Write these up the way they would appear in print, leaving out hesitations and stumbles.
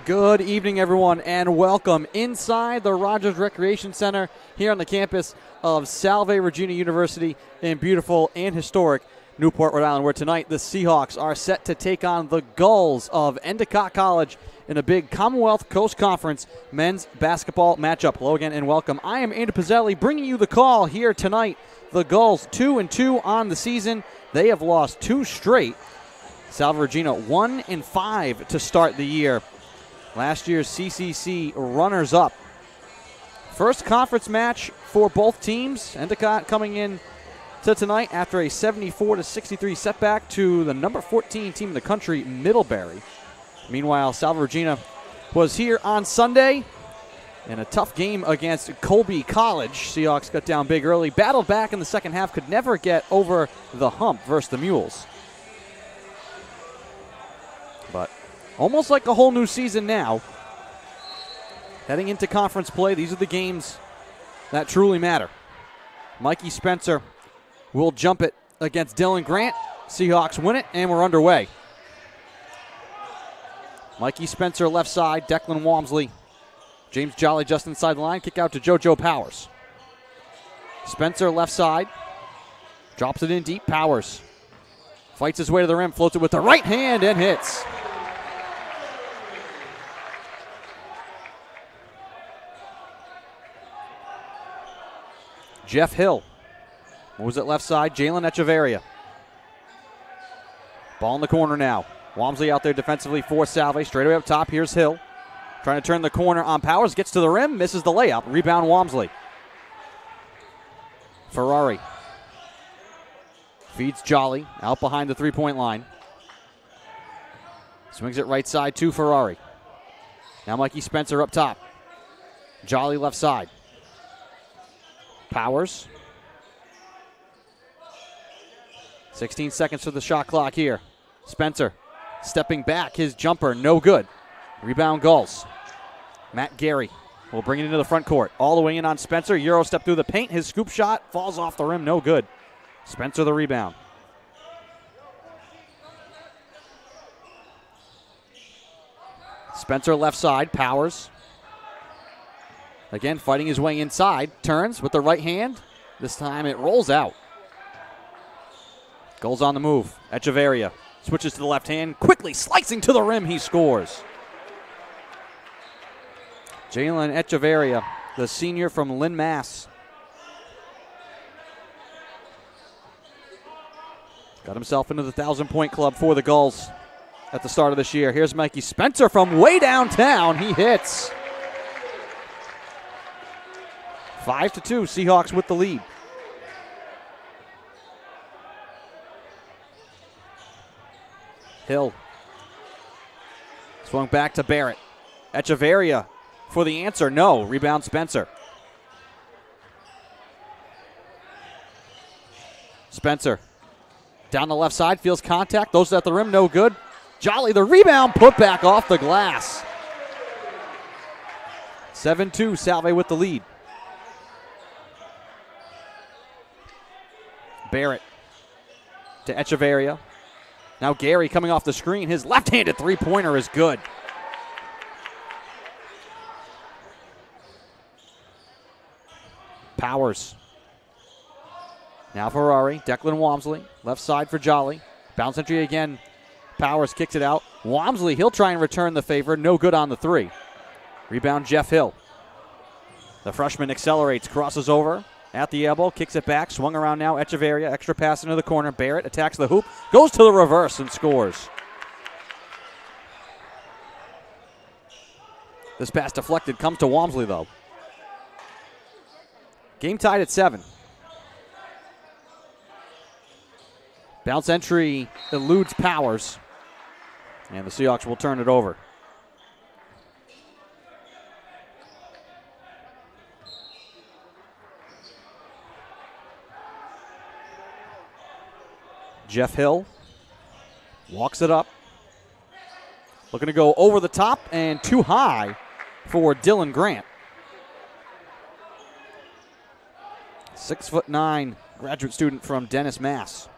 Good evening, everyone, and welcome inside the Rodgers Recreation Center here on the campus of Salve Regina University in beautiful and historic Newport, Rhode Island, where tonight the Seahawks are set to take on the Gulls of Endicott College in a big Commonwealth Coast Conference men's basketball matchup. Hello again and welcome. I am Andy Pizzelli bringing you the call here tonight. The Gulls 2-2 on the season. They have lost 2 straight. Salve Regina 1-5 to start the year. Last year's CCC runners-up. First conference match for both teams. Endicott coming in to tonight after a 74-63 setback to the number 14 team in the country, Middlebury. Meanwhile, Salve Regina was here on Sunday in a tough game against Colby College. Seahawks got down big early, battled back in the second half, could never get over the hump versus the Mules. But almost like a whole new season now. Heading into conference play, these are the games that truly matter. Mikey Spencer will jump it against Dylan Grant. Seahawks win it, and we're underway. Mikey Spencer left side, Declan Walmsley. James Jolly just inside the line, kick out to JoJo Powers. Spencer left side, drops it in deep, Powers. Fights his way to the rim, floats it with the right hand, and hits. Jeff Hill moves it left side. Jalen Echeverria. Ball in the corner now. Walmsley out there defensively for Salve. Straight away up top. Here's Hill. Trying to turn the corner on Powers. Gets to the rim. Misses the layup. Rebound Walmsley. Ferrari. Feeds Jolly. Out behind the three-point line. Swings it right side to Ferrari. Now Mikey Spencer up top. Jolly left side. Powers. 16 seconds to the shot clock here. Spencer stepping back. His jumper, no good. Rebound Gulls. Matt Gary will bring it into the front court. All the way in on Spencer. Euro step through the paint. His scoop shot falls off the rim, no good. Spencer the rebound. Spencer left side. Powers. Again, fighting his way inside. Turns with the right hand. This time it rolls out. Goals on the move. Echeverria switches to the left hand. Quickly slicing to the rim. He scores. Jalen Echeverria, the senior from Lynn, Mass. Got himself into the 1,000-point club for the Gulls at the start of this year. Here's Mikey Spencer from way downtown. He hits. 5-2, Seahawks with the lead. Hill. Swung back to Barrett. Echeverria for the answer. No. Rebound Spencer. Spencer. Down the left side. Feels contact. Those at the rim. No good. Jolly the rebound. Put back off the glass. 7-2, Salve with the lead. Barrett to Echeverria. Now Gary coming off the screen. His left-handed three-pointer is good. Powers. Now Ferrari. Declan Walmsley. Left side for Jolly. Bounce entry again. Powers kicks it out. Walmsley, he'll try and return the favor. No good on the three. Rebound Jeff Hill. The freshman accelerates, crosses over. At the elbow, kicks it back, swung around now, Echeverria, extra pass into the corner. Barrett attacks the hoop, goes to the reverse and scores. This pass deflected, comes to Walmsley though. Game tied at 7. Bounce entry eludes Powers, and the Seahawks will turn it over. Jeff Hill walks it up. Looking to go over the top and too high for Dylan Grant. 6'9" graduate student from Dennis, Mass.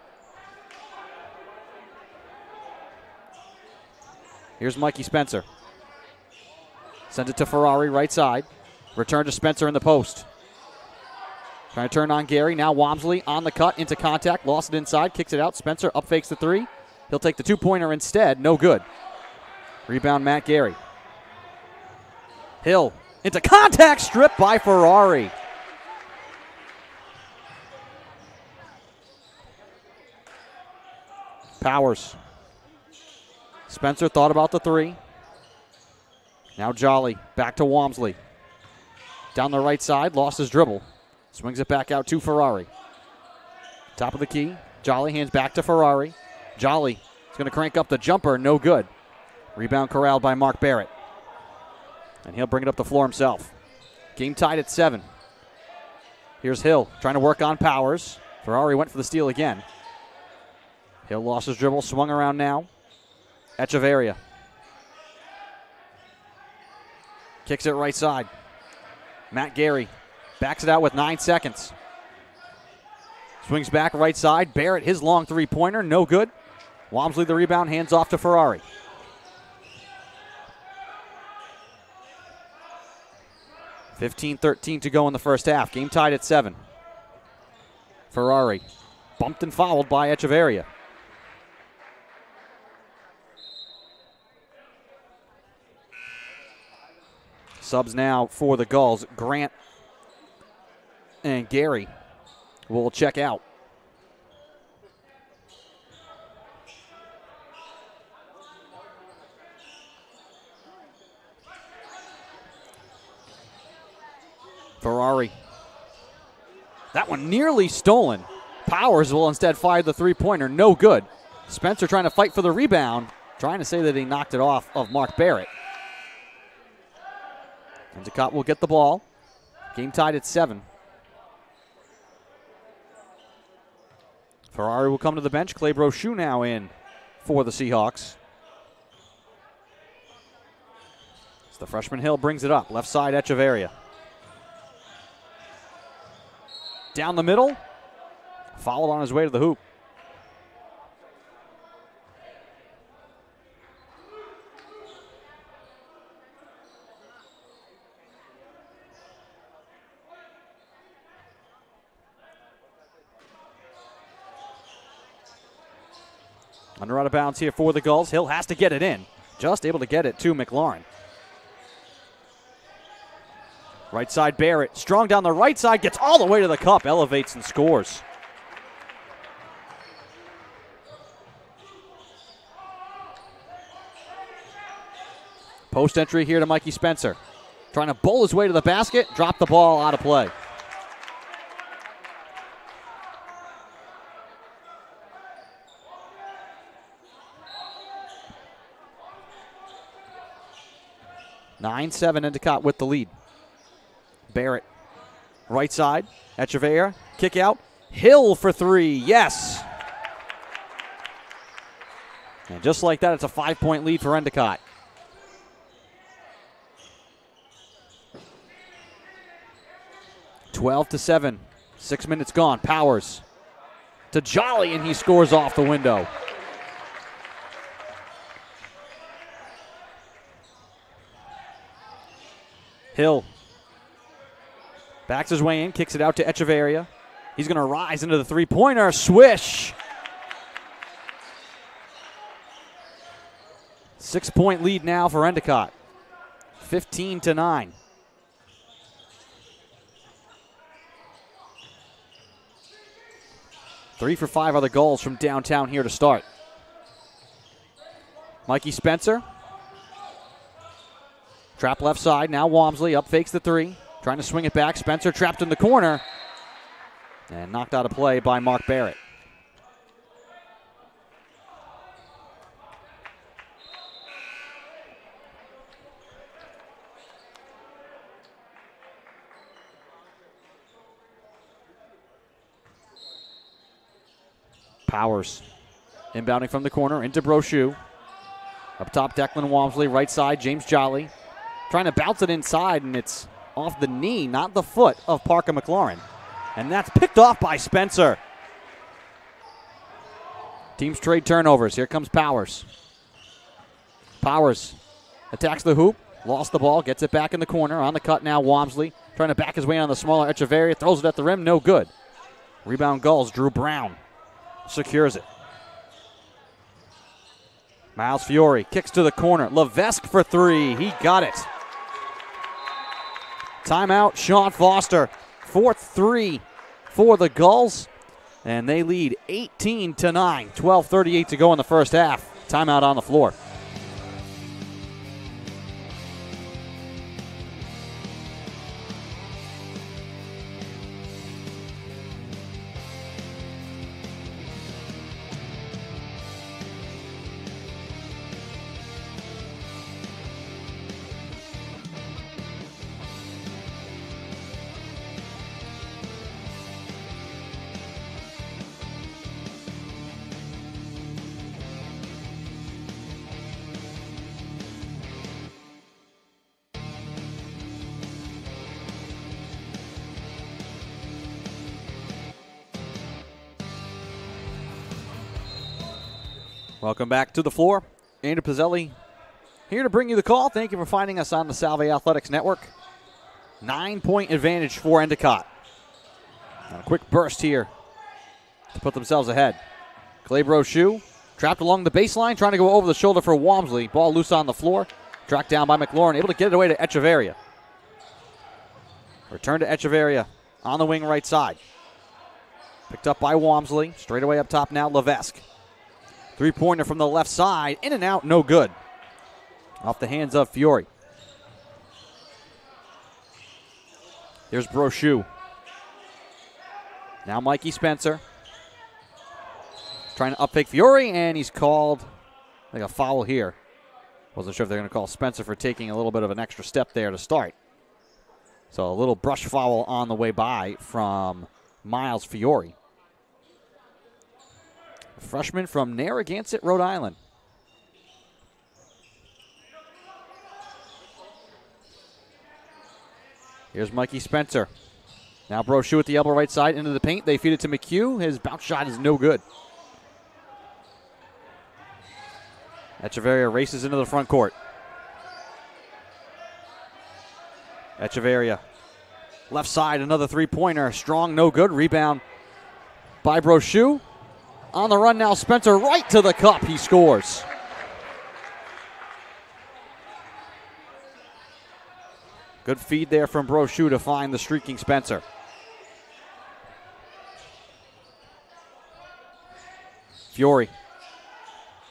Here's Mikey Spencer. Sends it to Ferrari, right side. Return to Spencer in the post. Trying to turn on Gary. Now Walmsley on the cut, into contact. Lost it inside, kicks it out. Spencer up fakes the three. He'll take the two-pointer instead. No good. Rebound, Matt Gary. Hill into contact, stripped by Ferrari. Powers. Spencer thought about the three. Now Jolly back to Walmsley. Down the right side, lost his dribble. Swings it back out to Ferrari. Top of the key. Jolly hands back to Ferrari. Jolly is going to crank up the jumper. No good. Rebound corralled by Mark Barrett. And he'll bring it up the floor himself. Game tied at 7. Here's Hill trying to work on Powers. Ferrari went for the steal again. Hill lost his dribble, swung around now. Echeverria. Kicks it right side. Matt Gary backs it out with 9 seconds. Swings back right side. Barrett, his long three-pointer, no good. Walmsley the rebound, hands off to Ferrari. .13 to go in the first half. Game tied at 7. Ferrari bumped and fouled by Echeverria. Subs now for the Gulls. Grant and Gary will check out. Ferrari. That one nearly stolen. Powers will instead fire the three-pointer. No good. Spencer trying to fight for the rebound. Trying to say that he knocked it off of Mark Barrett. Endicott will get the ball. Game tied at 7. Ferrari will come to the bench. Clay Brochu now in for the Seahawks. As the freshman Hill brings it up. Left side, Echeverria. Down the middle. Fouled on his way to the hoop. Under out of bounds here for the Gulls. Hill has to get it in. Just able to get it to McLaurin. Right side Barrett. Strong down the right side. Gets all the way to the cup. Elevates and scores. Post entry here to Mikey Spencer. Trying to bowl his way to the basket. Drop the ball out of play. (9-7) Endicott with the lead. Barrett, right side. Echeverria, kick out. Hill for three, yes. And just like that, it's a 5-point lead for Endicott. (12-7). 6 minutes gone. Powers to Jolly, and he scores off the window. Hill backs his way in, kicks it out to Echeverria. He's going to rise into the three-pointer. Swish. 6-point lead now for Endicott. 15-9. Three for 5 other goals from downtown here to start. Mikey Spencer. Trap left side, now Walmsley up fakes the three. Trying to swing it back. Spencer trapped in the corner. And knocked out of play by Mark Barrett. Powers inbounding from the corner into Brochu. Up top, Declan Walmsley. Right side, James Jolly. Trying to bounce it inside, and it's off the knee, not the foot, of Parker McLaurin. And that's picked off by Spencer. Teams trade turnovers. Here comes Powers. Powers attacks the hoop. Lost the ball, gets it back in the corner. On the cut now, Walmsley trying to back his way on the smaller Echeverria. Throws it at the rim, no good. Rebound Gulls, Drew Brown secures it. Miles Fiore kicks to the corner. Levesque for three. He got it. Timeout, Sean Foster. 4th three for the Gulls. And they lead 18-9. 12:38 to go in the first half. Timeout on the floor. Welcome back to the floor. Andrew Pizzelli here to bring you the call. Thank you for finding us on the Salve Athletics Network. 9-point advantage for Endicott. A quick burst here to put themselves ahead. Clay Brochu trapped along the baseline, trying to go over the shoulder for Walmsley. Ball loose on the floor. Tracked down by McLaurin, able to get it away to Echeverria. Return to Echeverria on the wing right side. Picked up by Walmsley. Straight away up top now, Levesque. Three-pointer from the left side. In and out, no good. Off the hands of Fiore. Here's Brochu. Now Mikey Spencer. Trying to up-fake Fiore, and he's called like a foul here. Wasn't sure if they're going to call Spencer for taking a little bit of an extra step there to start. So a little brush foul on the way by from Miles Fiore. A freshman from Narragansett, Rhode Island. Here's Mikey Spencer. Now Brochu at the elbow right side into the paint. They feed it to McHugh. His bounce shot is no good. Echeverria races into the front court. Echeverria. Left side, another three-pointer. Strong, no good. Rebound by Brochu. On the run now, Spencer right to the cup. He scores. Good feed there from Brochu to find the streaking Spencer. Fiore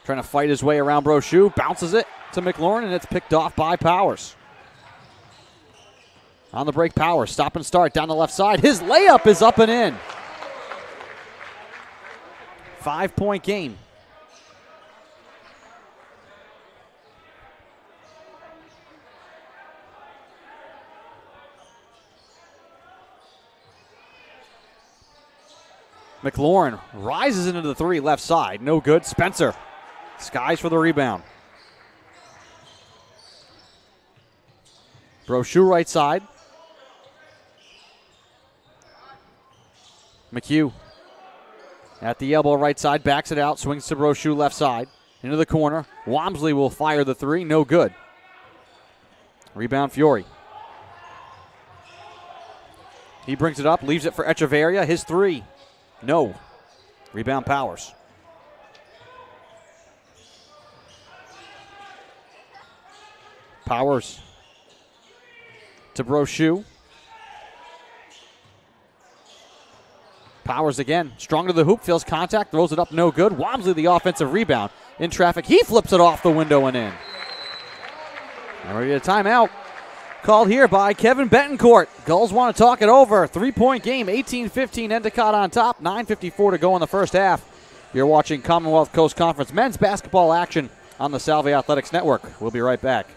trying to fight his way around Brochu. Bounces it to McLaurin, and it's picked off by Powers. On the break, Powers. Stop and start down the left side. His layup is up and in. 5-point game. McLaurin rises into the three left side. No good. Spencer skies for the rebound. Brochu right side. McHugh at the elbow right side, backs it out, swings to Brochu left side. Into the corner. Walmsley will fire the three. No good. Rebound Fiore. He brings it up, leaves it for Echeverria. His three. No. Rebound Powers. Powers to Brochu. Powers again, strong to the hoop, feels contact, throws it up, no good. Walmsley the offensive rebound. In traffic, he flips it off the window and in. And we get a timeout called here by Kevin Betancourt. Gulls want to talk it over. 3-point game, 18-15, Endicott on top. 9:54 to go in the first half. You're watching Commonwealth Coast Conference men's basketball action on the Salve Athletics Network. We'll be right back.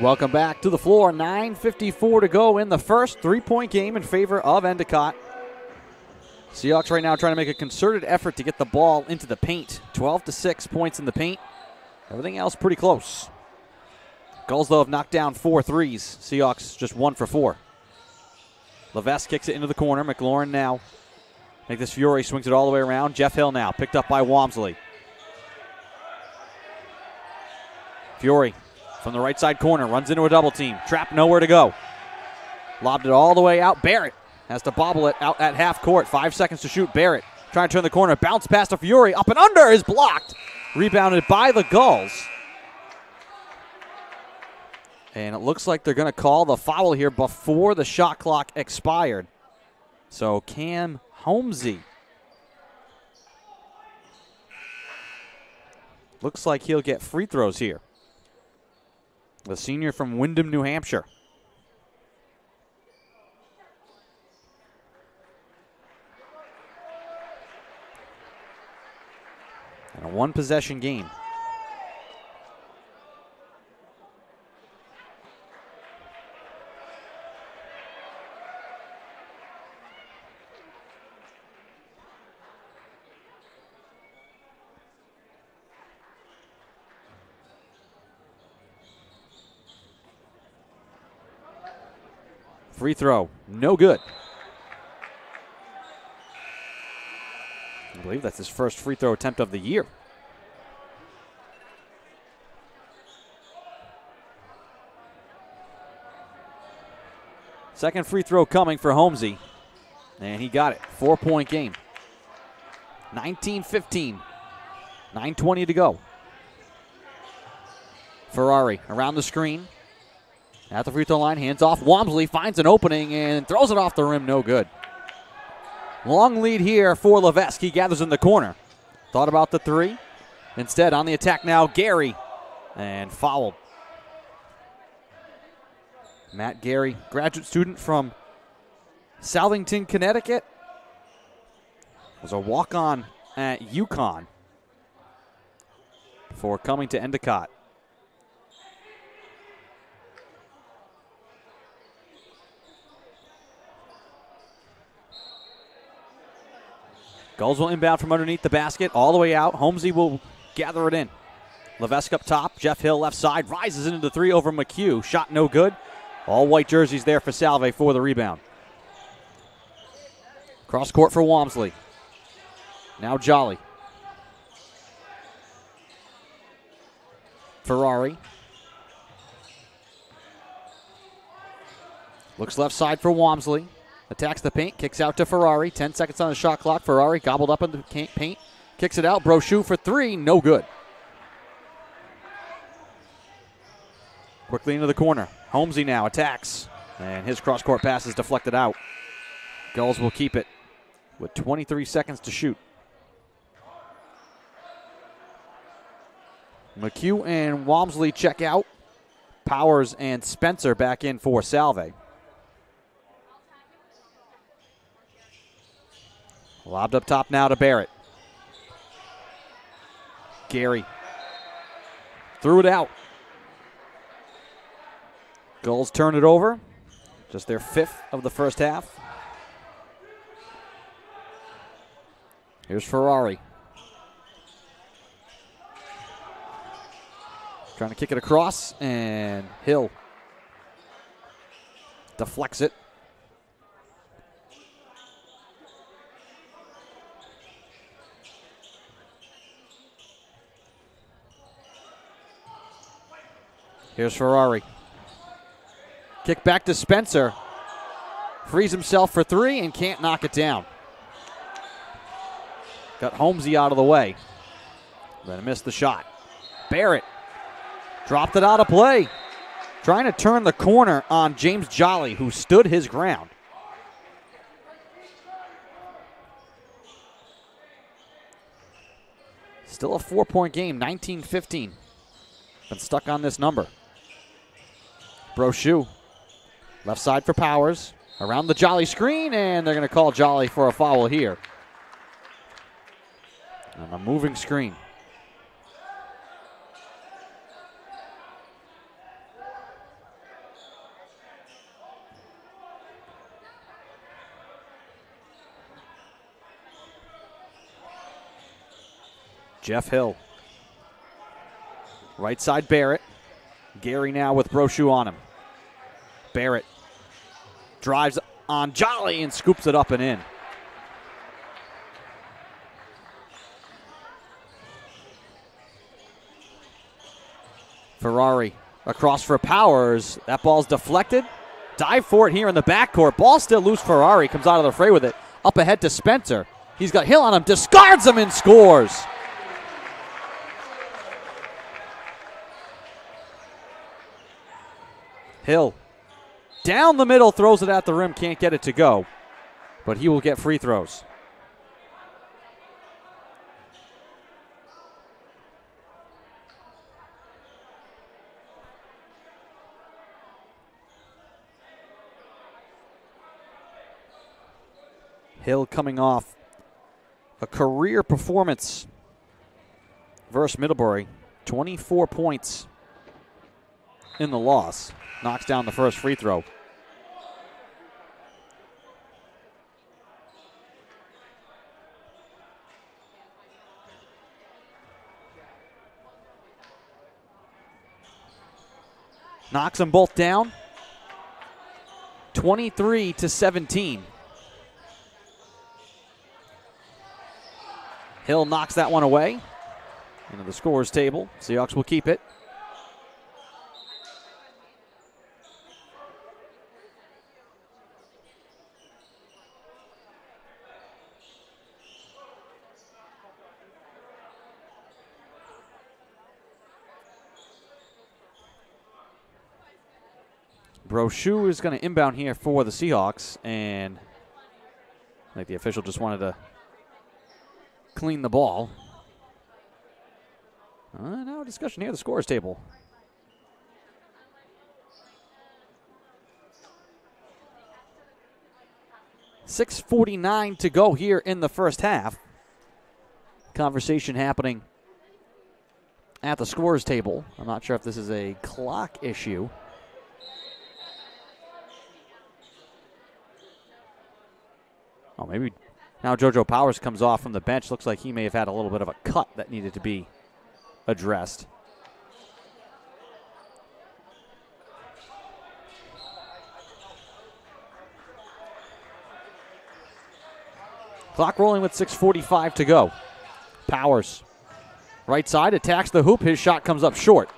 Welcome back to the floor. 9:54 to go in the first. 3-point game in favor of Endicott. Seahawks right now trying to make a concerted effort to get the ball into the paint. 12-6 points in the paint. Everything else pretty close. Gulls, though, have knocked down 4 threes. Seahawks just 1 for 4. Levesque kicks it into the corner. McLaurin now. Make this Fiore swings it all the way around. Jeff Hill now picked up by Walmsley. Fiore from the right side corner runs into a double team. Trap nowhere to go. Lobbed it all the way out. Barrett has to bobble it out at half court. 5 seconds to shoot. Barrett trying to turn the corner. Bounce pass to Fiore. Up and under is blocked. Rebounded by the Gulls. And it looks like they're going to call the foul here before the shot clock expired. So Cam Holmesy. Looks like he'll get free throws here. The senior from Windham, New Hampshire. And a one-possession game. Free throw, no good. I believe that's his first free throw attempt of the year. Second free throw coming for Holmesy. And he got it. 4-point game. 19-15. 9:20 to go. Ferrari around the screen. At the free throw line, hands off. Walmsley finds an opening and throws it off the rim. No good. Long lead here for Levesque. He gathers in the corner. Thought about the three. Instead, on the attack now, Gary. And fouled. Matt Gary, graduate student from Southington, Connecticut. Was a walk-on at UConn before coming to Endicott. Gulls will inbound from underneath the basket, all the way out. Holmesy will gather it in. Levesque up top. Jeff Hill left side. Rises into the three over McHugh. Shot no good. All white jerseys there for Salve for the rebound. Cross court for Walmsley. Now Jolly. Ferrari. Looks left side for Walmsley. Attacks the paint, kicks out to Ferrari. 10 seconds on the shot clock. Ferrari gobbled up in the paint. Kicks it out. Brochu for three. No good. Quickly into the corner. Holmesy now attacks. And his cross-court pass is deflected out. Gulls will keep it with 23 seconds to shoot. McHugh and Walmsley check out. Powers and Spencer back in for Salve. Lobbed up top now to Barrett. Gary threw it out. Gulls turn it over. Just their 5th of the first half. Here's Ferrari. Trying to kick it across, and Hill deflects it. Here's Ferrari. Kick back to Spencer. Frees himself for three and can't knock it down. Got Holmesy out of the way. Then missed the shot. Barrett dropped it out of play. Trying to turn the corner on James Jolly, who stood his ground. Still a 4-point game, 19-15. Been stuck on this number. Brochu, left side for Powers. Around the Jolly screen, and they're going to call Jolly for a foul here. On a moving screen. Jeff Hill. Right side Barrett. Gary now with Brochu on him. Barrett drives on Jolly and scoops it up and in. Ferrari across for Powers. That ball's deflected. Dive for it here in the backcourt. Ball still loose. Ferrari comes out of the fray with it. Up ahead to Spencer. He's got Hill on him. Discards him and scores. Hill down the middle, throws it at the rim. Can't get it to go. But he will get free throws. Hill coming off a career performance versus Middlebury. 24 points in the loss. Knocks down the first free throw. Knocks them both down. 23-17. Hill knocks that one away into the scorers table. Seahawks will keep it. Brochu is going to inbound here for the Seahawks, and I think the official just wanted to clean the ball. Now discussion here at the scorers table. .6:49 to go here in the first half. Conversation happening at the scorers table. I'm not sure if this is a clock issue. Oh, maybe now JoJo Powers comes off from the bench. Looks like he may have had a little bit of a cut that needed to be addressed. Clock rolling with 6:45 to go. Powers, right side, attacks the hoop. His shot comes up short.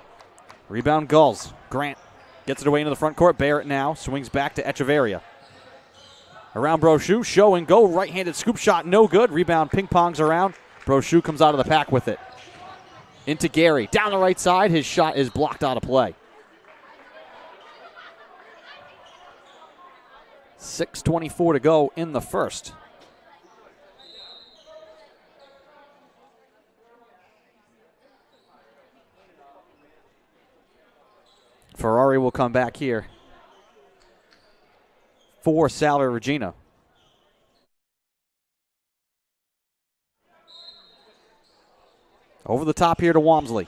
Rebound Gulls. Grant gets it away into the front court. Barrett now swings back to Echeverria. Around Brochu, show and go, right-handed scoop shot, no good. Rebound ping-pongs around. Brochu comes out of the pack with it. Into Gary, down the right side. His shot is blocked out of play. 6:24 to go in the first. Ferrari will come back here for Salve Regina. Over the top here to Walmsley.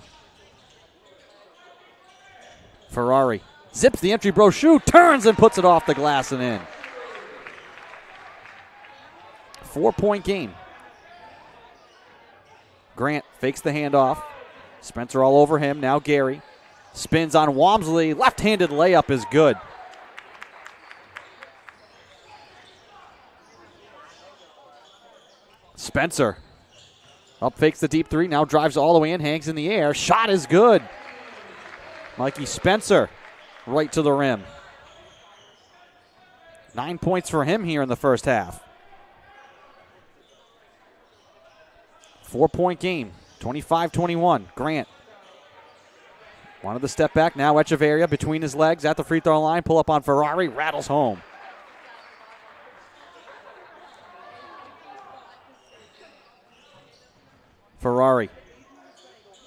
Ferrari zips the entry. Brochu turns and puts it off the glass and in. 4-point game. Grant fakes the handoff. Spencer all over him. Now Gary spins on Walmsley. Left-handed layup is good. Spencer up fakes the deep three, now drives all the way in, hangs in the air. Shot is good. Mikey Spencer right to the rim. 9 points for him here in the first half. 4-point game, 25-21. Grant wanted the step back, now Echeverria between his legs at the free throw line. Pull up on Ferrari, rattles home. Ferrari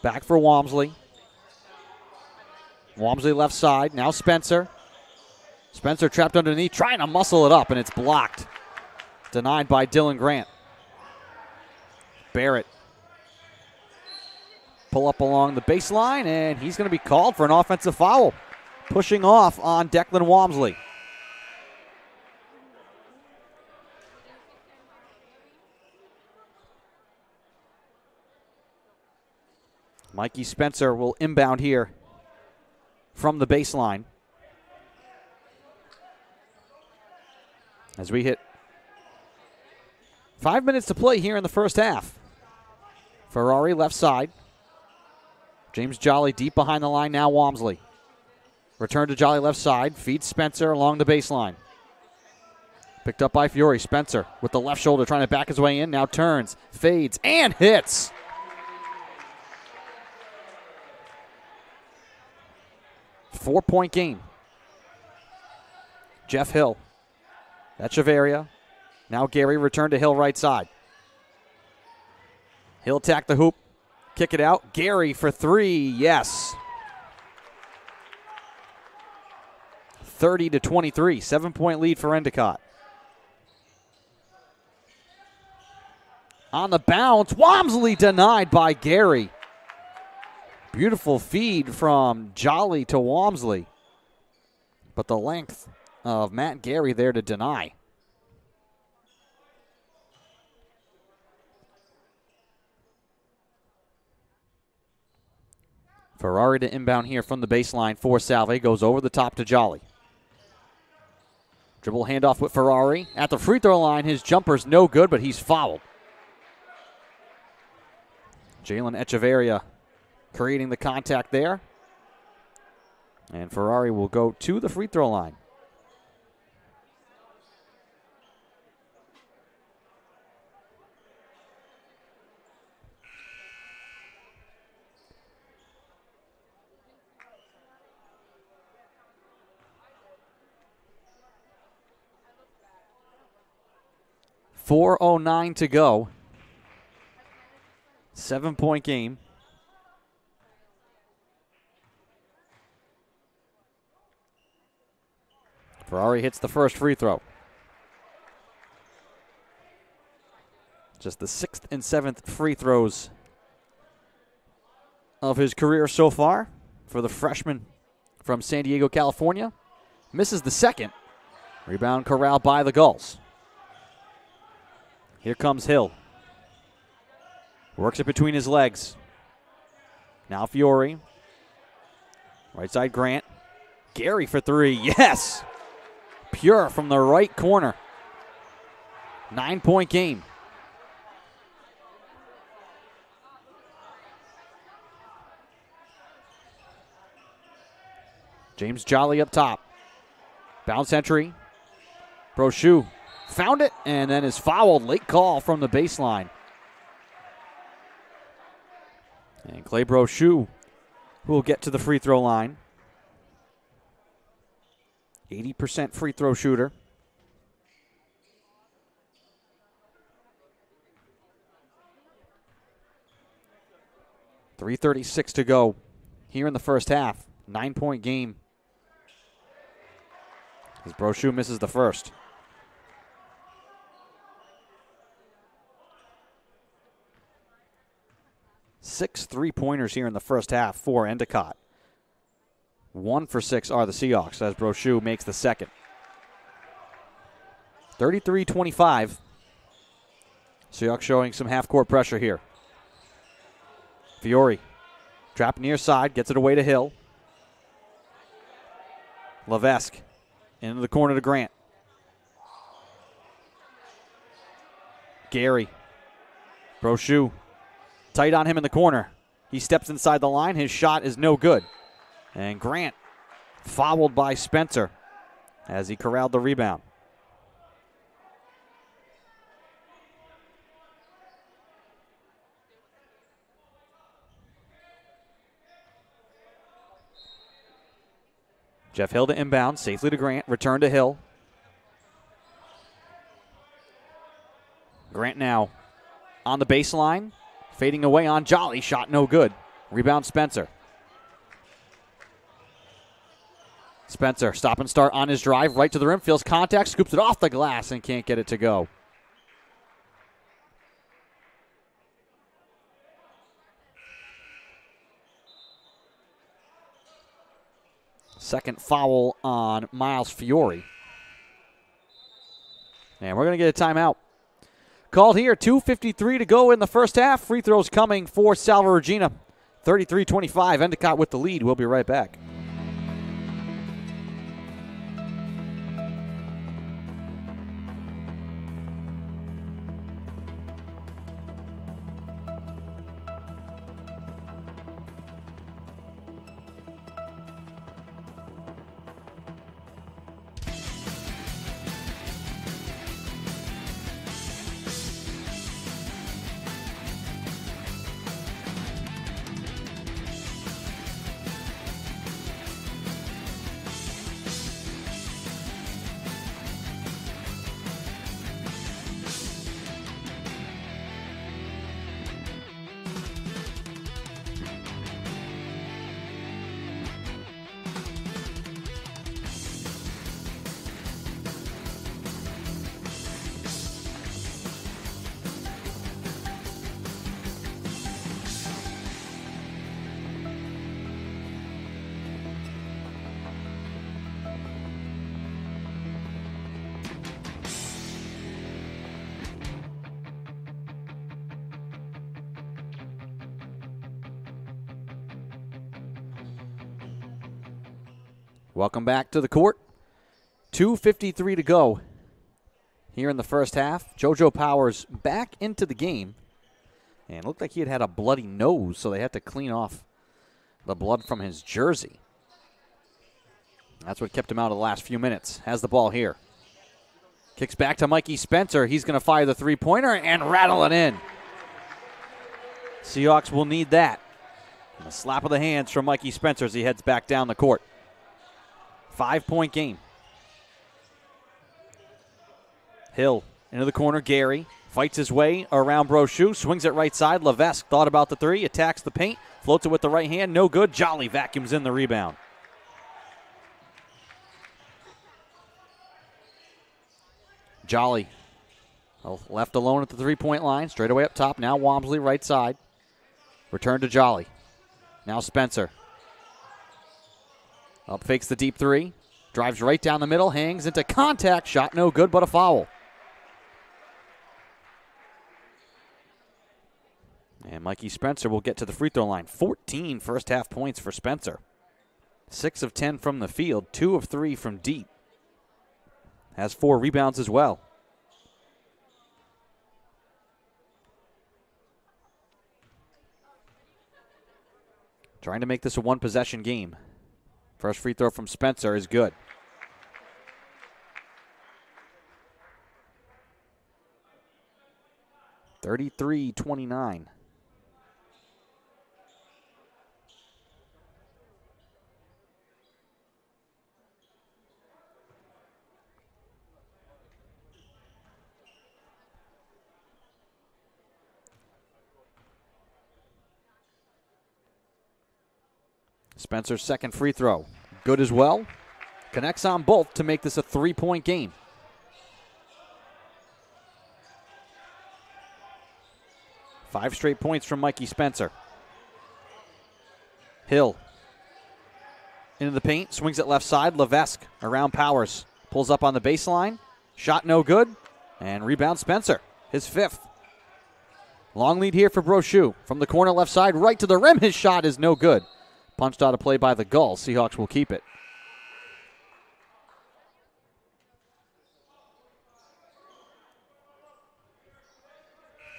back for Walmsley. Walmsley left side. Now Spencer. Spencer trapped underneath, trying to muscle it up, and it's blocked. Denied by Dylan Grant. Barrett. Pull up along the baseline, and he's going to be called for an offensive foul. Pushing off on Declan Walmsley. Mikey Spencer will inbound here from the baseline. As we hit 5 minutes to play here in the first half. Ferrari left side. James Jolly deep behind the line now, Walmsley. Return to Jolly left side, feeds Spencer along the baseline. Picked up by Fiore. Spencer with the left shoulder trying to back his way in, now turns, fades, and hits. Four-point game. Jeff Hill. Echeverria. Now Gary returned to Hill right side. Hill attack the hoop. Kick it out. Gary for three. Yes. 30-23. 7-point lead for Endicott. On the bounce. Walmsley denied by Gary. Beautiful feed from Jolly to Walmsley. But the length of Matt Gary there to deny. Ferrari to inbound here from the baseline for Salve. Goes over the top to Jolly. Dribble handoff with Ferrari. At the free throw line, his jumper's no good, but he's fouled. Jalen Echeverria creating the contact there. And Ferrari will go to the free throw line. .409 to go. 7-point game. Ferrari hits the first free throw. Just the 6th and 7th free throws of his career so far for the freshman from San Diego, California. Misses the second. Rebound corralled by the Gulls. Here comes Hill. Works it between his legs. Now Fiore. Right side Grant. Gary for three. Yes! Pure from the right corner. 9-point game. James Jolly up top. Bounce entry. Brochu found it and then is fouled. Late call from the baseline. And Clay Brochu will get to the free throw line. 80% free throw shooter. .336 to go here in the first half. 9-point game. As Brochu misses the first. 6 3-pointers here in the first half for Endicott. 1 for 6 are the Seahawks as Brochu makes the second. 33-25. Seahawks showing some half-court pressure here. Fiore, trap near side, gets it away to Hill. Levesque into the corner to Grant. Gary. Brochu. Tight on him in the corner. He steps inside the line. His shot is no good. And Grant fouled by Spencer as he corralled the rebound. Jeff Hill to inbound, safely to Grant, return to Hill. Grant now on the baseline, fading away on Jolly, shot no good. Rebound Spencer. Spencer, stop and start on his drive, right to the rim, feels contact, scoops it off the glass and can't get it to go. Second foul on Miles Fiore. And we're going to get a timeout called here. 2:53 to go in the first half. Free throws coming for Salve Regina. 33-25, Endicott with the lead. We'll be right back. Welcome back to the court. 2:53 to go here in the first half. JoJo Powers back into the game. And it looked like he had a bloody nose, so they had to clean off the blood from his jersey. That's what kept him out of the last few minutes. Has the ball here. Kicks back to Mikey Spencer. He's going to fire the three-pointer and rattle it in. Seahawks will need that. And a slap of the hands from Mikey Spencer as he heads back down the court. 5-point game. Hill into the corner. Gary fights his way around Brochu. Swings it right side. Levesque thought about the three. Attacks the paint. Floats it with the right hand. No good. Jolly vacuums in the rebound. Jolly left alone at the three-point line. Straight away up top. Now Walmsley right side. Return to Jolly. Now Spencer. Up fakes the deep three. Drives right down the middle. Hangs into contact. Shot no good, but a foul. And Mikey Spencer will get to the free throw line. 14 first half points for Spencer. 6 of 10 from the field. 2 of 3 from deep. Has 4 rebounds as well. Trying to make this a one-possession game. First free throw from Spencer is good. (33-29). Spencer's second free throw. Good as well. Connects on both to make this a 3-point game. Five straight points from Mikey Spencer. Hill into the paint. Swings it left side. Levesque around Powers. Pulls up on the baseline. Shot no good. And rebound Spencer. His 5th. Long lead here for Brochu. From the corner left side right to the rim. His shot is no good. Punched out of play by the Gulls. Seahawks will keep it.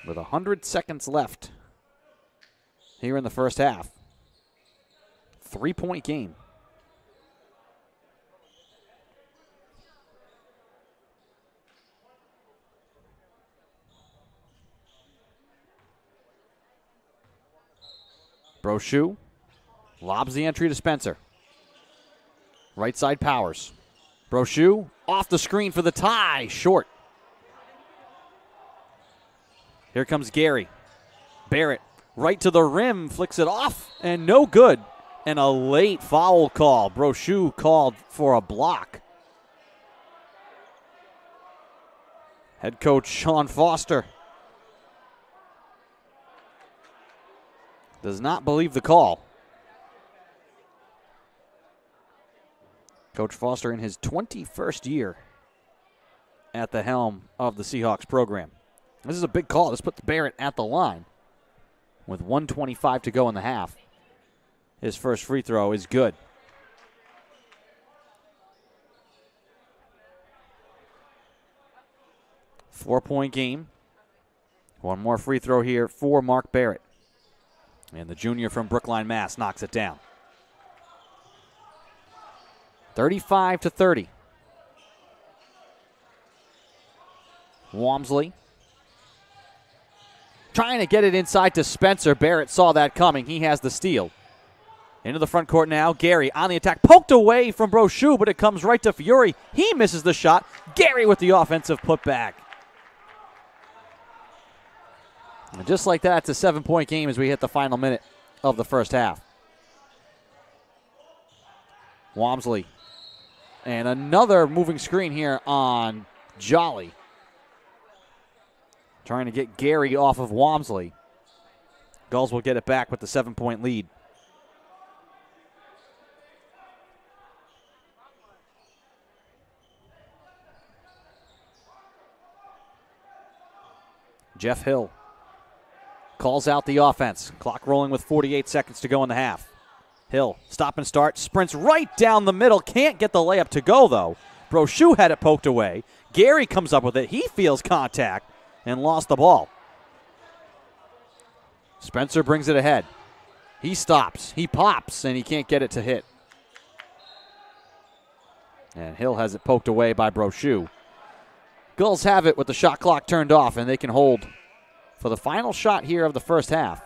With 100 seconds left here in the first half. 3-point game. Brochu lobs the entry to Spencer. Right side Powers. Brochu off the screen for the tie. Short. Here comes Gary. Barrett right to the rim. Flicks it off and no good. And a late foul call. Brochu called for a block. Head coach Sean Foster does not believe the call. Coach Foster in his 21st year at the helm of the Seahawks program. This is a big call. This puts Barrett at the line with 1:25 to go in the half. His first free throw is good. Four-point game. One more free throw here for Mark Barrett. And the junior from Brookline, Mass. knocks it down. 35-30. Walmsley trying to get it inside to Spencer. Barrett saw that coming. He has the steal. Into the front court now. Gary on the attack. Poked away from Brochu, but it comes right to Fiore. He misses the shot. Gary with the offensive putback. And just like that, it's a 7-point game as we hit the final minute of the first half. Walmsley. And another moving screen here on Jolly. Trying to get Gary off of Walmsley. Gulls will get it back with the 7-point lead. Jeff Hill calls out the offense. Clock rolling with 48 seconds to go in the half. Hill, stop and start, sprints right down the middle. Can't get the layup to go, though. Brochu had it poked away. Gary comes up with it. He feels contact and lost the ball. Spencer brings it ahead. He stops. He pops, and he can't get it to hit. And Hill has it poked away by Brochu. Gulls have it with the shot clock turned off, and they can hold for the final shot here of the first half.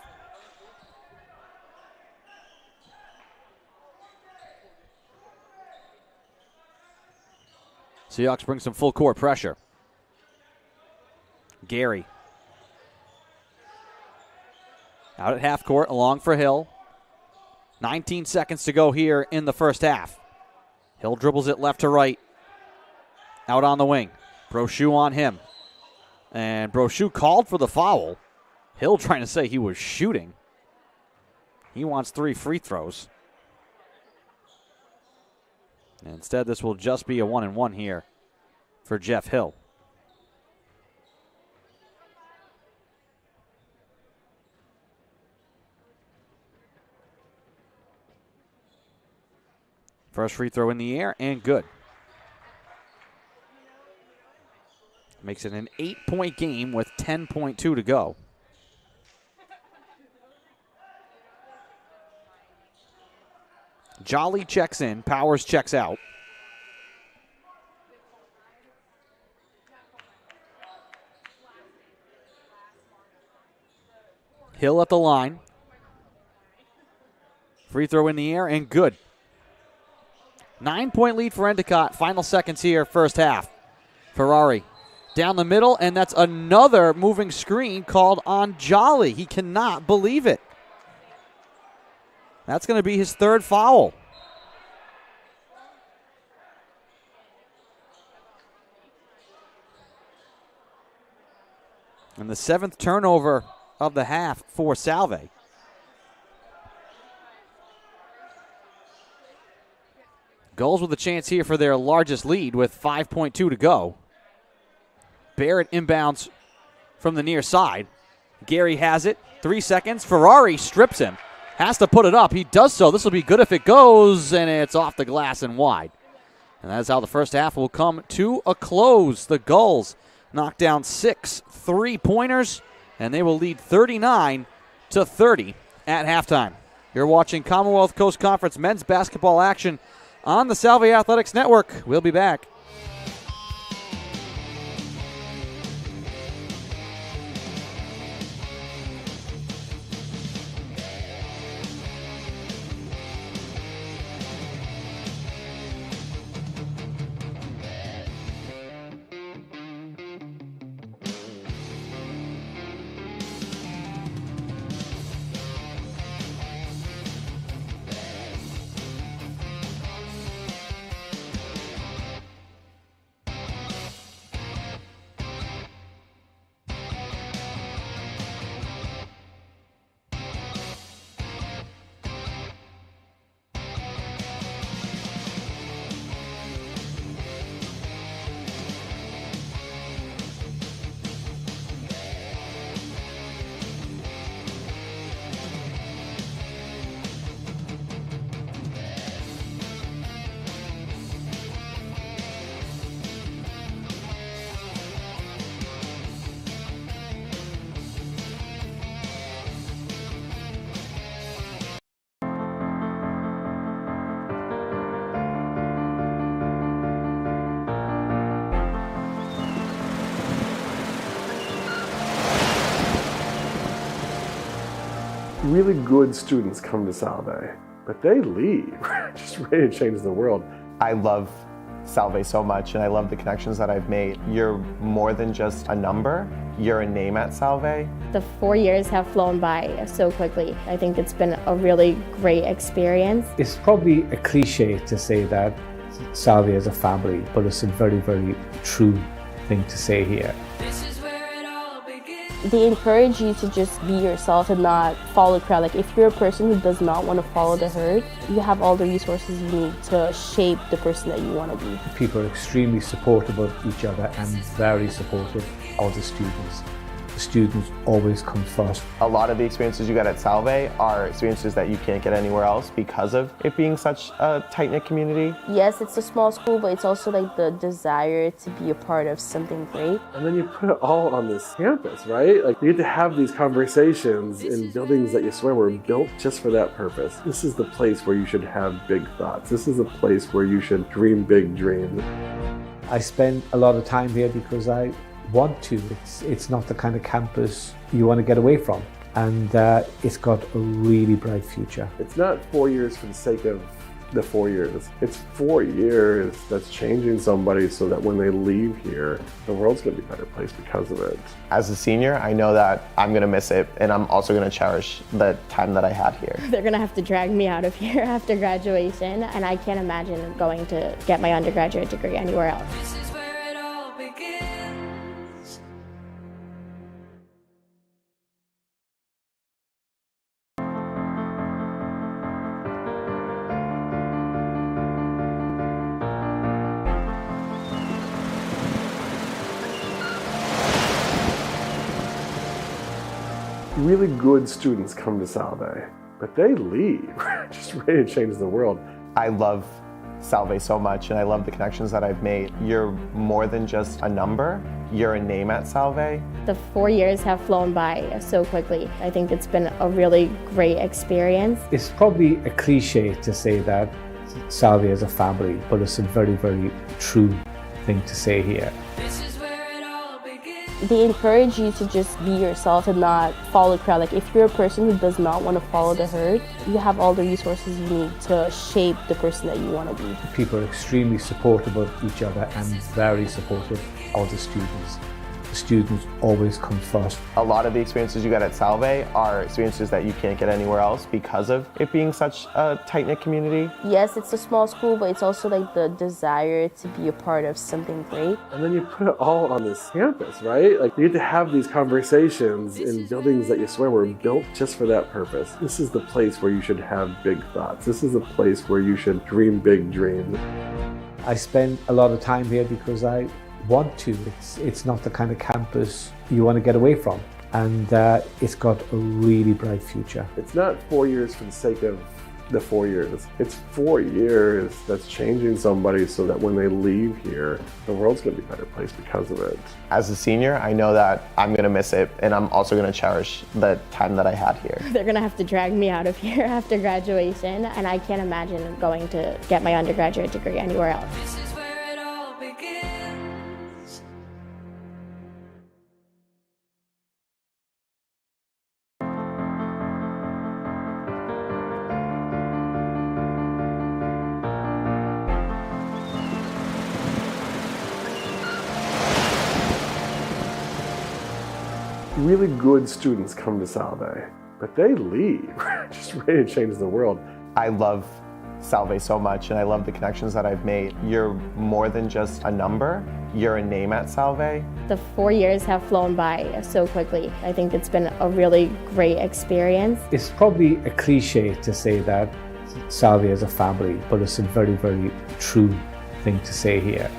Seahawks bring some full court pressure. Gary. Out at half court, along for Hill. 19 seconds to go here in the first half. Hill dribbles it left to right. Out on the wing. Brochu on him. And Brochu called for the foul. Hill trying to say he was shooting. He wants 3 free throws. And instead, this will just be a 1-and-1 here for Jeff Hill. First free throw in the air and good. Makes it an 8-point game with 10.2 to go. Jolly checks in. Powers checks out. Hill at the line. Free throw in the air and good. 9-point lead for Endicott. Final seconds here, first half. Ferrari down the middle, and that's another moving screen called on Jolly. He cannot believe it. That's going to be his 3rd foul. And the 7th turnover of the half for Salve. Gulls with a chance here for their largest lead with 5.2 to go. Barrett inbounds from the near side. Gary has it. 3 seconds. Ferrari strips him. Has to put it up. He does so. This will be good if it goes, and it's off the glass and wide. And that's how the first half will come to a close. The Gulls knock down 6 3-pointers, and they will lead 39-30 at halftime. You're watching Commonwealth Coast Conference men's basketball action on the Salve Athletics Network. We'll be back. Really good students come to Salve, but they leave just ready to change the world. I love Salve so much, and I love the connections that I've made. You're more than just a number, you're a name at Salve. The 4 years have flown by so quickly. I think it's been a really great experience. It's probably a cliche to say that Salve is a family, but it's a very, very true thing to say here. They encourage you to just be yourself and not follow the crowd. Like, if you're a person who does not want to follow the herd, you have all the resources you need to shape the person that you want to be. People are extremely supportive of each other and very supportive of the students. The students always come first. A lot of the experiences you get at Salve are experiences that you can't get anywhere else because of it being such a tight-knit community. Yes, it's a small school, but it's also like the desire to be a part of something great. And then you put it all on this campus, right? Like, you get to have these conversations in buildings that you swear were built just for that purpose. This is the place where you should have big thoughts. This is a place where you should dream big dreams. I spend a lot of time here because I want to. It's not the kind of campus you want to get away from, and it's got a really bright future. It's not 4 years for the sake of the 4 years. It's 4 years that's changing somebody so that when they leave here, the world's going to be a better place because of it. As a senior, I know that I'm going to miss it, and I'm also going to cherish the time that I had here. They're going to have to drag me out of here after graduation, and I can't imagine going to get my undergraduate degree anywhere else. Really good students come to Salve, but they leave just ready to change the world. I love Salve so much, and I love the connections that I've made. You're more than just a number, you're a name at Salve. The 4 years have flown by so quickly. I think it's been a really great experience. It's probably a cliche to say that Salve is a family, but it's a very, very true thing to say here. They encourage you to just be yourself and not follow the crowd. Like, if you're a person who does not want to follow the herd, you have all the resources you need to shape the person that you want to be. People are extremely supportive of each other and very supportive of the students. The students always come first. A lot of the experiences you get at Salve are experiences that you can't get anywhere else because of it being such a tight-knit community. Yes, it's a small school, but it's also like the desire to be a part of something great. And then you put it all on this campus, right? Like, you get to have these conversations in buildings that you swear were built just for that purpose. This is the place where you should have big thoughts. This is a place where you should dream big dreams. I spend a lot of time here because I want to. It's not the kind of campus you want to get away from, and it's got a really bright future. It's not 4 years for the sake of the 4 years. It's 4 years that's changing somebody so that when they leave here, the world's going to be a better place because of it. As a senior, I know that I'm going to miss it, and I'm also going to cherish the time that I had here. They're going to have to drag me out of here after graduation, and I can't imagine going to get my undergraduate degree anywhere else. Really good students come to Salve, but they leave just ready to change the world. I love Salve so much, and I love the connections that I've made. You're more than just a number, you're a name at Salve. The 4 years have flown by so quickly. I think it's been a really great experience. It's probably a cliche to say that Salve is a family, but it's a very, very true thing to say here.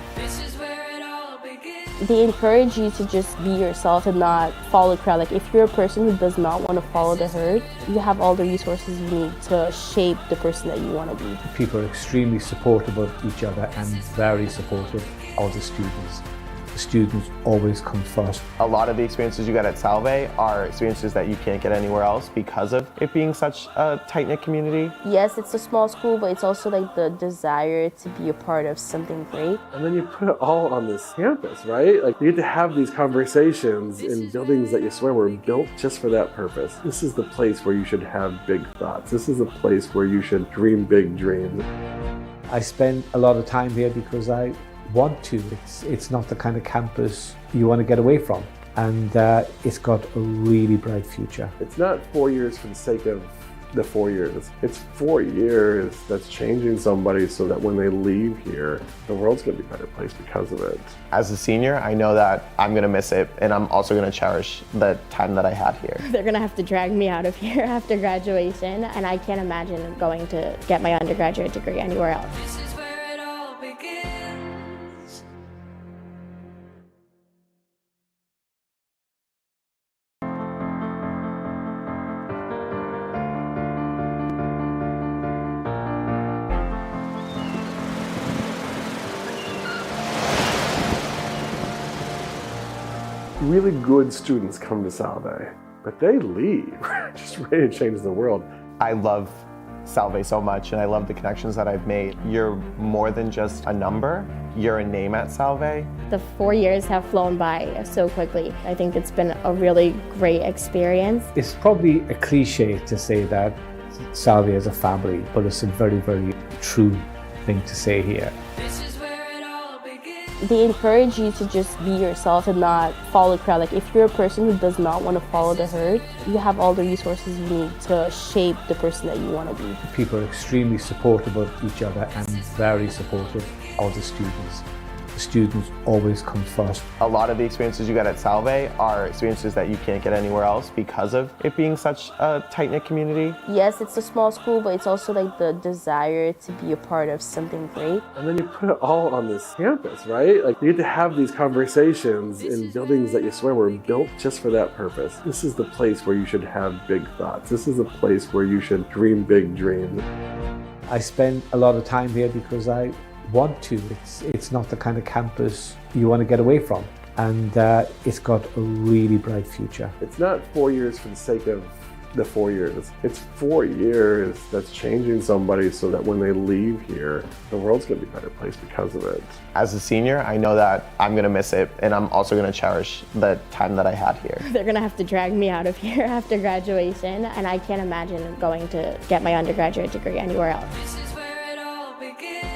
They encourage you to just be yourself and not follow the crowd. Like, if you're a person who does not want to follow the herd, you have all the resources you need to shape the person that you want to be. People are extremely supportive of each other and very supportive of the students. students always come first. A lot of the experiences you get at Salve are experiences that you can't get anywhere else because of it being such a tight-knit community. Yes, it's a small school, but it's also like the desire to be a part of something great. And then you put it all on this campus, right? Like you get to have these conversations in buildings that you swear were built just for that purpose. This is the place where you should have big thoughts. This is a place where you should dream big dreams. I spend a lot of time here because I want to. It's not the kind of campus you want to get away from, and it's got a really bright future. It's not 4 years for the sake of the 4 years. It's 4 years that's changing somebody so that when they leave here, the world's going to be a better place because of it. As a senior, I know that I'm going to miss it, and I'm also going to cherish the time that I had here. They're gonna have to drag me out of here after graduation, and I can't imagine going to get my undergraduate degree anywhere else. This is where it all begins. Really good students come to Salve, but they leave just ready to change the world. I love Salve so much, and I love the connections that I've made. You're more than just a number, you're a name at Salve. The 4 years have flown by so quickly. I think it's been a really great experience. It's probably a cliche to say that Salve is a family, but it's a very, very true thing to say here. This is where it all begins. They encourage you to just be yourself and not follow the crowd. Like if you're a person who does not want to follow the herd, you have all the resources you need to shape the person that you want to be. People are extremely supportive of each other and very supportive of the students. The students always come first. A lot of the experiences you get at Salve are experiences that you can't get anywhere else because of it being such a tight-knit community. Yes, it's a small school, but it's also like the desire to be a part of something great. And then you put it all on this campus, right? Like you get to have these conversations in buildings that you swear were built just for that purpose. This is the place where you should have big thoughts. This is a place where you should dream big dreams. I spend a lot of time here because I want to. It's not the kind of campus you want to get away from, and it's got a really bright future. It's not 4 years for the sake of the 4 years. It's 4 years that's changing somebody so that when they leave here, the world's going to be a better place because of it. As a senior, I know that I'm going to miss it, and I'm also going to cherish the time that I had here. They're gonna have to drag me out of here after graduation, and I can't imagine going to get my undergraduate degree anywhere else. This is where it all begins.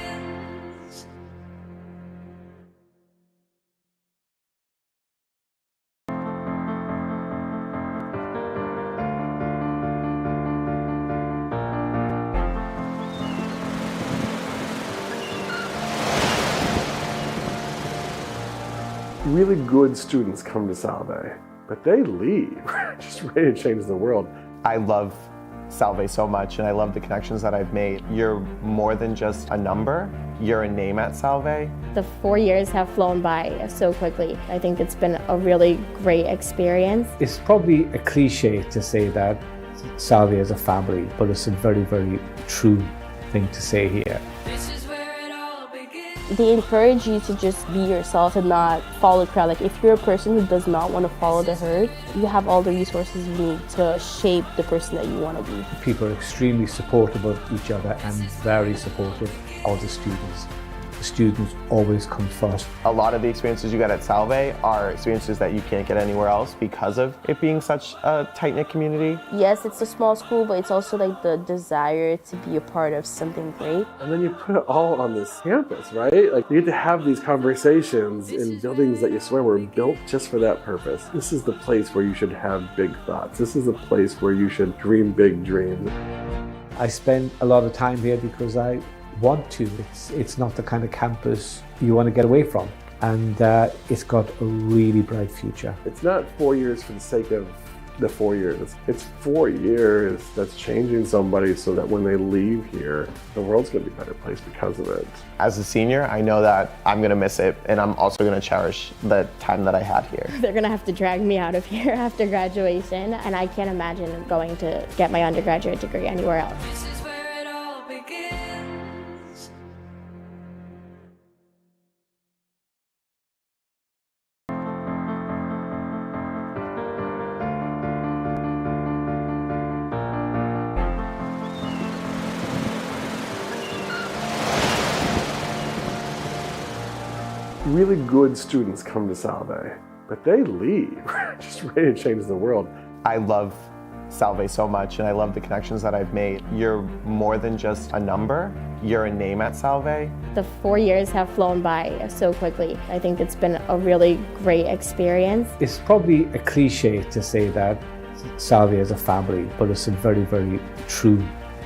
Really good students come to Salve, but they leave just ready to change the world. I love Salve so much, and I love the connections that I've made. You're more than just a number, you're a name at Salve. The 4 years have flown by so quickly. I think it's been a really great experience. It's probably a cliche to say that Salve is a family, but it's a very, very true thing to say here. This is where it all begins. They encourage you to just be yourself and not follow the crowd. Like if you're a person who does not want to follow the herd, you have all the resources you need to shape the person that you want to be. People are extremely supportive of each other and very supportive of the students. The students always come first. A lot of the experiences you get at Salve are experiences that you can't get anywhere else because of it being such a tight-knit community. Yes, it's a small school, but it's also like the desire to be a part of something great. And then you put it all on this campus, right? Like you get to have these conversations in buildings that you swear were built just for that purpose. This is the place where you should have big thoughts. This is a place where you should dream big dreams. I spend a lot of time here because I want to. It's not the kind of campus you want to get away from, and it's got a really bright future. It's not 4 years for the sake of the 4 years. It's 4 years that's changing somebody so that when they leave here, the world's going to be a better place because of it. As a senior, I know that I'm going to miss it, and I'm also going to cherish the time that I had here. They're gonna have to drag me out of here after graduation, and I can't imagine going to get my undergraduate degree anywhere else. This is where it all begins. Really good students come to Salve, but they leave, just ready to change the world. I love Salve so much, and I love the connections that I've made. You're more than just a number, you're a name at Salve. The 4 years have flown by so quickly. I think it's been a really great experience. It's probably a cliche to say that Salve is a family, but it's a very, very true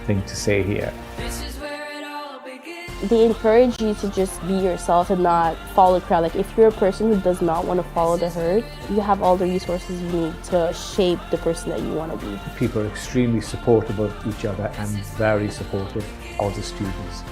thing to say here. This is where it all begins. They encourage you to just be yourself and not follow the crowd. Like if you're a person who does not want to follow the herd, you have all the resources you need to shape the person that you want to be. People are extremely supportive of each other and very supportive of the students.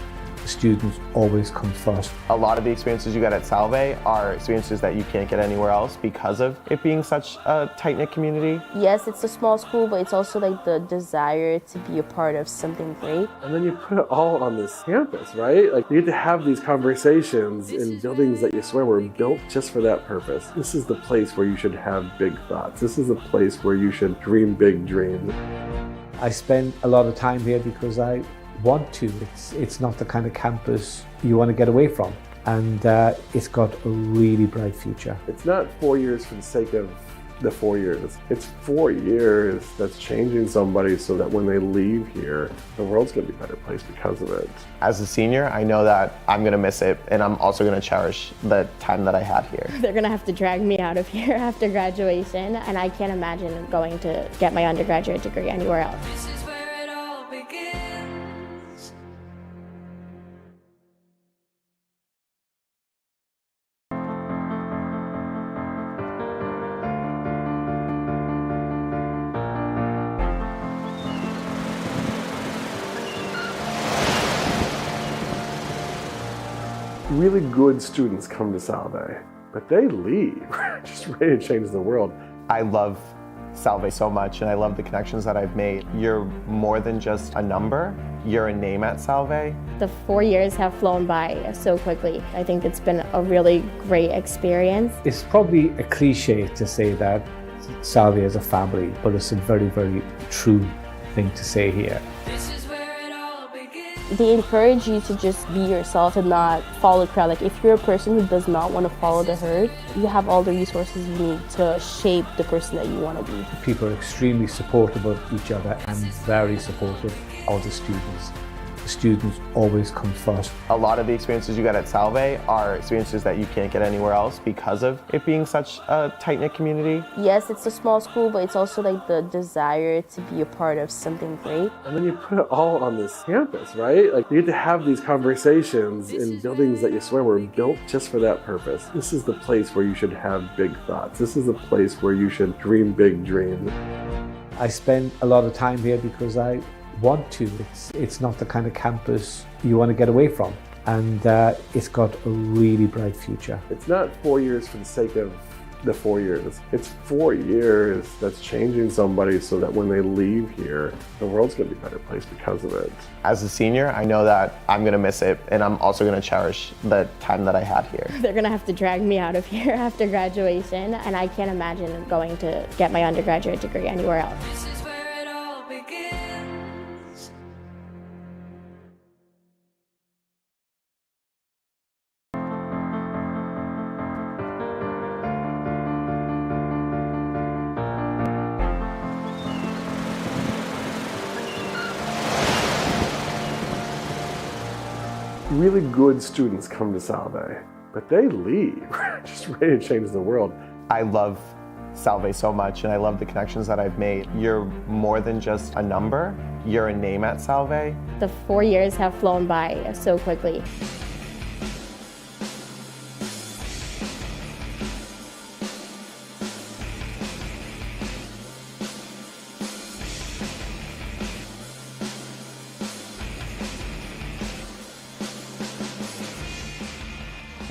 The students always come first. A lot of the experiences you get at Salve are experiences that you can't get anywhere else because of it being such a tight-knit community. Yes, it's a small school, but it's also like the desire to be a part of something great. And then you put it all on this campus, right? Like you get to have these conversations in buildings that you swear were built just for that purpose. This is the place where you should have big thoughts. This is the place where you should dream big dreams. I spend a lot of time here because I want to. It's not the kind of campus you want to get away from, and it's got a really bright future. It's not 4 years for the sake of the 4 years. It's 4 years that's changing somebody so that when they leave here, the world's going to be a better place because of it. As a senior, I know that I'm going to miss it, and I'm also going to cherish the time that I had here. They're gonna have to drag me out of here after graduation, and I can't imagine going to get my undergraduate degree anywhere else. This is where it all begins. Really good students come to Salve, but they leave, just ready to change the world. I love Salve so much, and I love the connections that I've made. You're more than just a number, you're a name at Salve. The 4 years have flown by so quickly. I think it's been a really great experience. It's probably a cliche to say that Salve is a family, but it's a very, very true thing to say here. This is where it all begins. They encourage you to just be yourself and not follow the crowd. Like if you're a person who does not want to follow the herd, you have all the resources you need to shape the person that you want to be. People are extremely supportive of each other and very supportive of the students. The students always come first. A lot of the experiences you get at Salve are experiences that you can't get anywhere else because of it being such a tight-knit community. Yes, it's a small school, but it's also like the desire to be a part of something great. And then you put it all on this campus, right? Like you get to have these conversations in buildings that you swear were built just for that purpose. This is the place where you should have big thoughts. This is the place where you should dream big dreams. I spend a lot of time here because I want to. It's not the kind of campus you want to get away from, and it's got a really bright future. It's not 4 years for the sake of the 4 years. It's 4 years that's changing somebody so that when they leave here, the world's going to be a better place because of it. As a senior, I know that I'm going to miss it, and I'm also going to cherish the time that I had here. They're gonna have to drag me out of here after graduation, and I can't imagine going to get my undergraduate degree anywhere else. This is where it all begins. Really good students come to Salve, but they leave, just ready to change the world. I love Salve so much, and I love the connections that I've made. You're more than just a number, you're a name at Salve. The 4 years have flown by so quickly.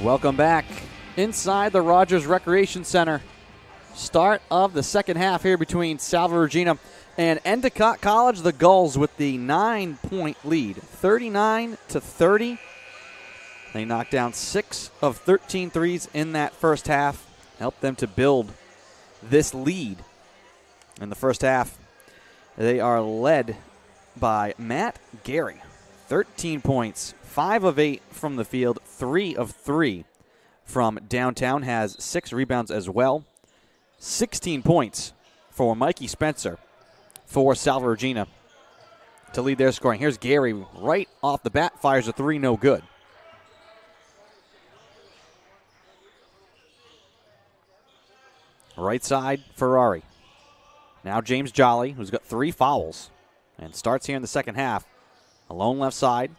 Welcome back inside the Rodgers Recreation Center. Start of the second half here between Salve Regina and Endicott College. The Gulls with the 9-point lead, 39-30. They knocked down 6 of 13 threes in that first half, helped them to build this lead. In the first half, they are led by Matt Gary, 13 points, 5 of 8 from the field, 3 of 3 from downtown has 6 rebounds as well. 16 points for Mikey Spencer for Salve Regina to lead their scoring. Here's Gary right off the bat, fires a 3, no good. Right side, Ferrari. Now James Jolly, who's got 3 fouls, and starts here in the second half. Alone left side.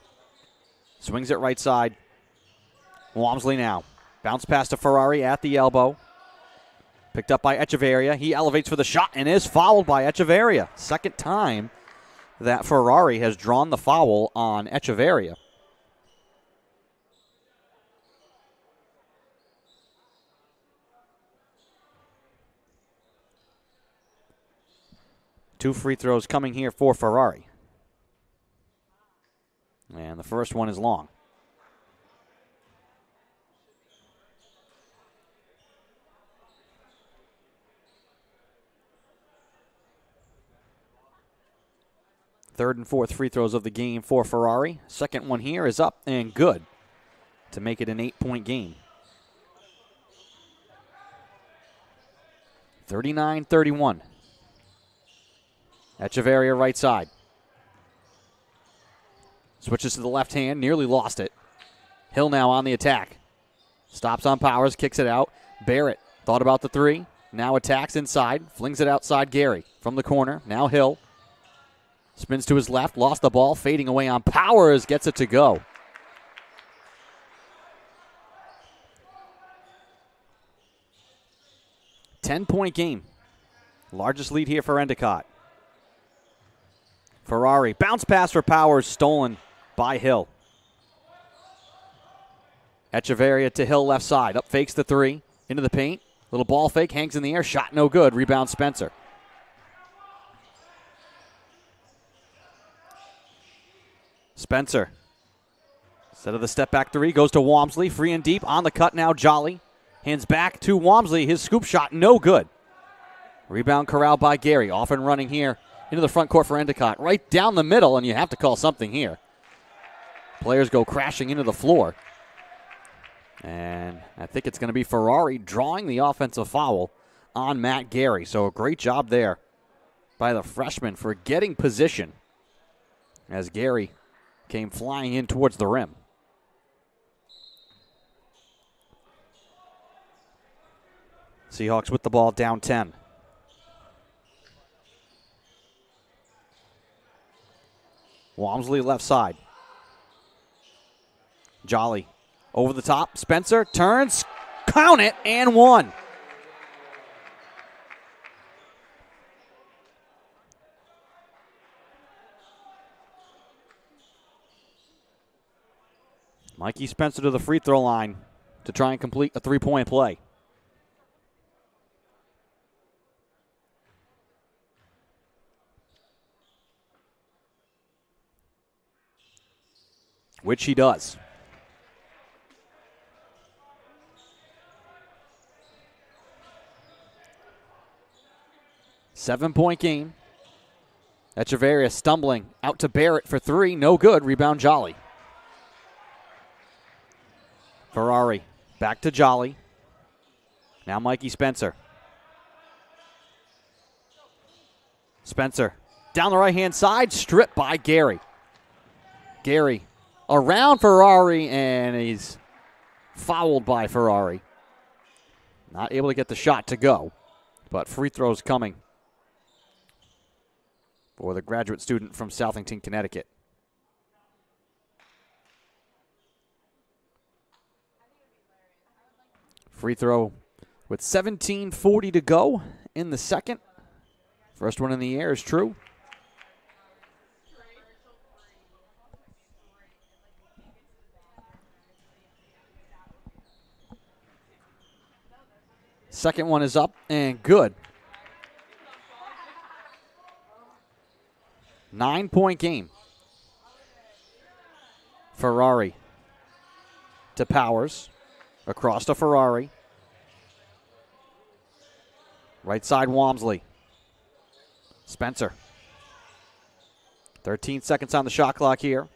Swings it right side. Walmsley now. Bounce pass to Ferrari at the elbow. Picked up by Echeverria. He elevates for the shot and is fouled by Echeverria. Second time that Ferrari has drawn the foul on Echeverria. Two free throws coming here for Ferrari. And the first one is long. Third and fourth free throws of the game for Ferrari. Second one here is up and good to make it an 8-point game. 39-31. Echeverria right side. Switches to the left hand, nearly lost it. Hill now on the attack. Stops on Powers, kicks it out. Barrett thought about the 3. Now attacks inside, flings it outside Gary from the corner. Now Hill. Spins to his left, lost the ball, fading away on Powers, gets it to go. Ten-point game. Largest lead here for Endicott. Ferrari, bounce pass for Powers, stolen by Hill. Echeverria to Hill left side, up fakes the 3, into the paint. Little ball fake, hangs in the air, shot no good, rebound Spencer. Spencer, instead of the step back 3, goes to Walmsley, free and deep, on the cut now Jolly. Hands back to Walmsley, his scoop shot no good. Rebound corralled by Gary, off and running here into the front court for Endicott. Right down the middle, and you have to call something here. Players go crashing into the floor. And I think it's going to be Ferrari drawing the offensive foul on Matt Gary. So a great job there by the freshman for getting position as Gary came flying in towards the rim. Seahawks with the ball down 10. Walmsley left side. Jolly over the top. Spencer turns, count it, and 1. Mikey Spencer to the free throw line to try and complete a 3-point play. Which he does. Seven-point game. Echeverria stumbling out to Barrett for 3. No good. Rebound Jolly. Ferrari back to Jolly. Now Mikey Spencer. Spencer down the right-hand side. Stripped by Gary. Gary around Ferrari, and he's fouled by Ferrari. Not able to get the shot to go, but free throws coming for the graduate student from Southington, Connecticut. Free throw with 17:40 to go in the second. First one in the air is true. Second one is up and good. 9-point game. Ferrari to Powers. Across to Ferrari. Right side Walmsley. Spencer. 13 seconds on the shot clock here.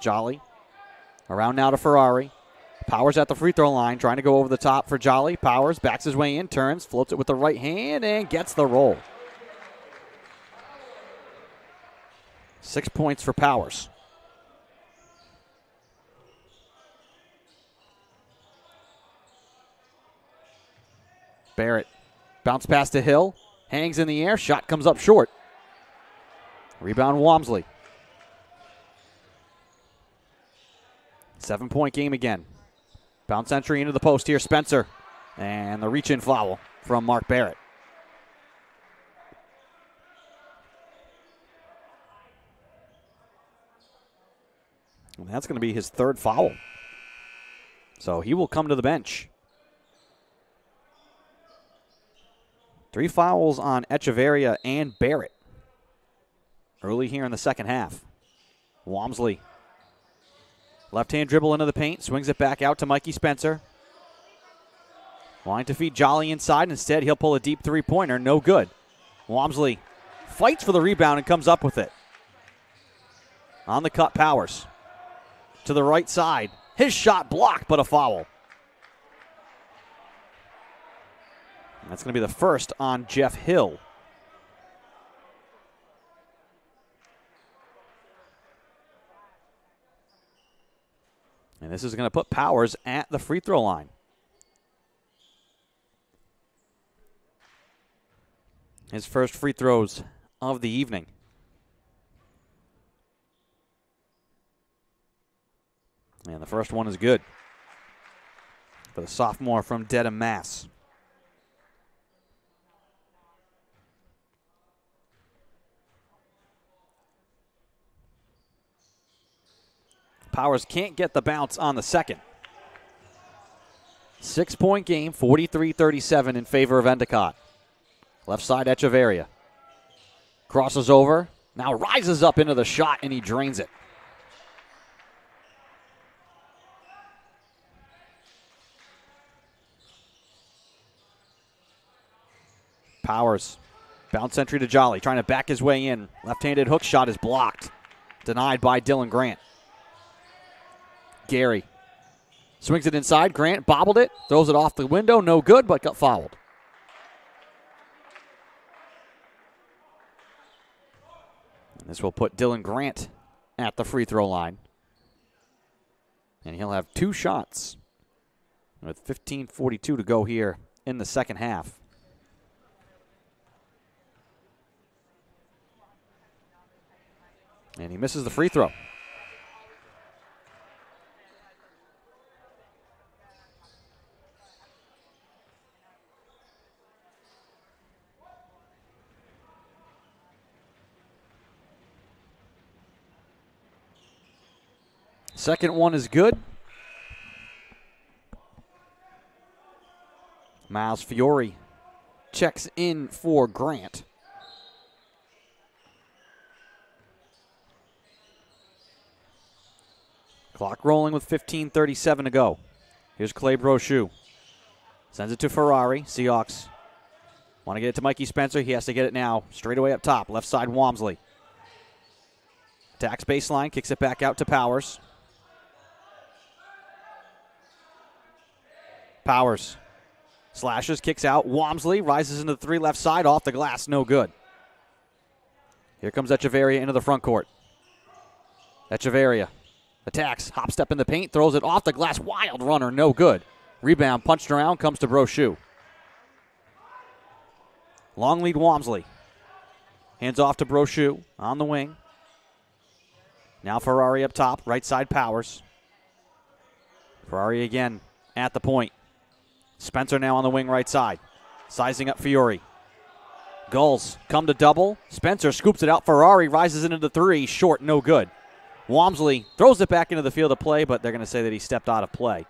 Jolly. Around now to Ferrari. Powers at the free throw line, trying to go over the top for Jolly. Powers backs his way in, turns, floats it with the right hand, and gets the roll. 6 points for Powers. Barrett, bounce pass to Hill, hangs in the air, shot comes up short. Rebound Walmsley. 7-point game again. Bounce entry into the post here, Spencer. And the reach-in foul from Mark Barrett. And that's going to be his third foul. So he will come to the bench. 3 fouls on Echeverria and Barrett early here in the second half. Walmsley. Left-hand dribble into the paint, swings it back out to Mikey Spencer. Wanting to feed Jolly inside. Instead, he'll pull a deep three-pointer. No good. Walmsley fights for the rebound and comes up with it. On the cut, Powers. To the right side. His shot blocked, but a foul. That's going to be the first on Jeff Hill. And this is going to put Powers at the free throw line. His first free throws of the evening. And the first one is good for the sophomore from Dedham, Mass. Powers can't get the bounce on the second. 6-point game, 43-37 in favor of Endicott. Left side, Echeverria. Crosses over, now rises up into the shot, and he drains it. Powers, bounce entry to Jolly, trying to back his way in. Left-handed hook shot is blocked. Denied by Dylan Grant. Gary swings it inside. Grant bobbled it, throws it off the window. No good, but got fouled. And this will put Dylan Grant at the free throw line. And he'll have 2 shots with 15:42 to go here in the second half. And he misses the free throw. Second one is good. Miles Fiore checks in for Grant. Clock rolling with 15:37 to go. Here's Clay Brochu. Sends it to Ferrari. Seahawks want to get it to Mikey Spencer. He has to get it now. Straight away up top. Left side, Walmsley. Attacks baseline. Kicks it back out to Powers. Powers slashes, kicks out. Walmsley rises into the 3 left side. Off the glass. No good. Here comes Echeverria into the front court. Echeverria attacks, hop step in the paint, throws it off the glass. Wild runner, no good. Rebound punched around, comes to Brochu. Long lead Walmsley. Hands off to Brochu on the wing. Now Ferrari up top, right side Powers. Ferrari again at the point. Spencer now on the wing right side. Sizing up Fiore. Gulls come to double. Spencer scoops it out. Ferrari rises into the 3. Short, no good. Walmsley throws it back into the field of play, but they're going to say that he stepped out of play.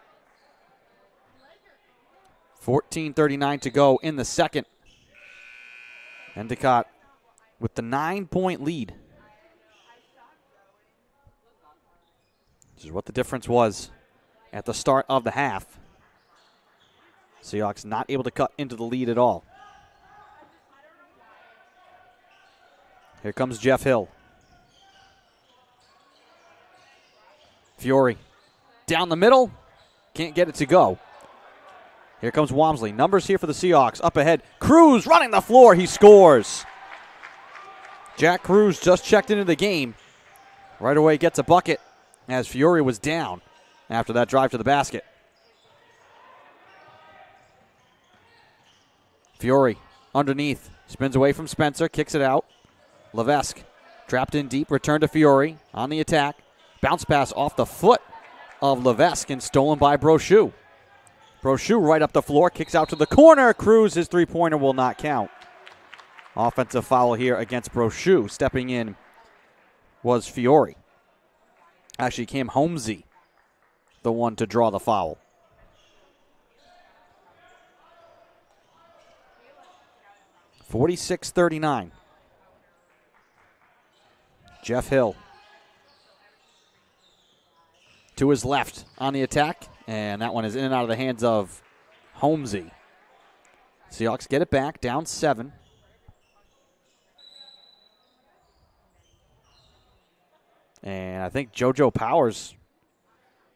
14:39 to go in the second. Endicott with the 9-point lead. This is what the difference was at the start of the half. Seahawks not able to cut into the lead at all. Here comes Jeff Hill. Fiore down the middle. Can't get it to go. Here comes Walmsley. Numbers here for the Seahawks. Up ahead. Cruz running the floor. He scores. Jack Cruz just checked into the game. Right away gets a bucket as Fiore was down after that drive to the basket. Fiore underneath. Spins away from Spencer. Kicks it out. Levesque trapped in deep. Return to Fiore on the attack. Bounce pass off the foot of Levesque and stolen by Brochu. Brochu right up the floor. Kicks out to the corner. Cruz, his three-pointer will not count. Offensive foul here against Brochu. Stepping in was Fiore. Actually came Holmesy, the one to draw the foul. (46-39). Jeff Hill to his left on the attack, and that one is in and out of the hands of Holmesy. Seahawks get it back, down 7. And I think JoJo Powers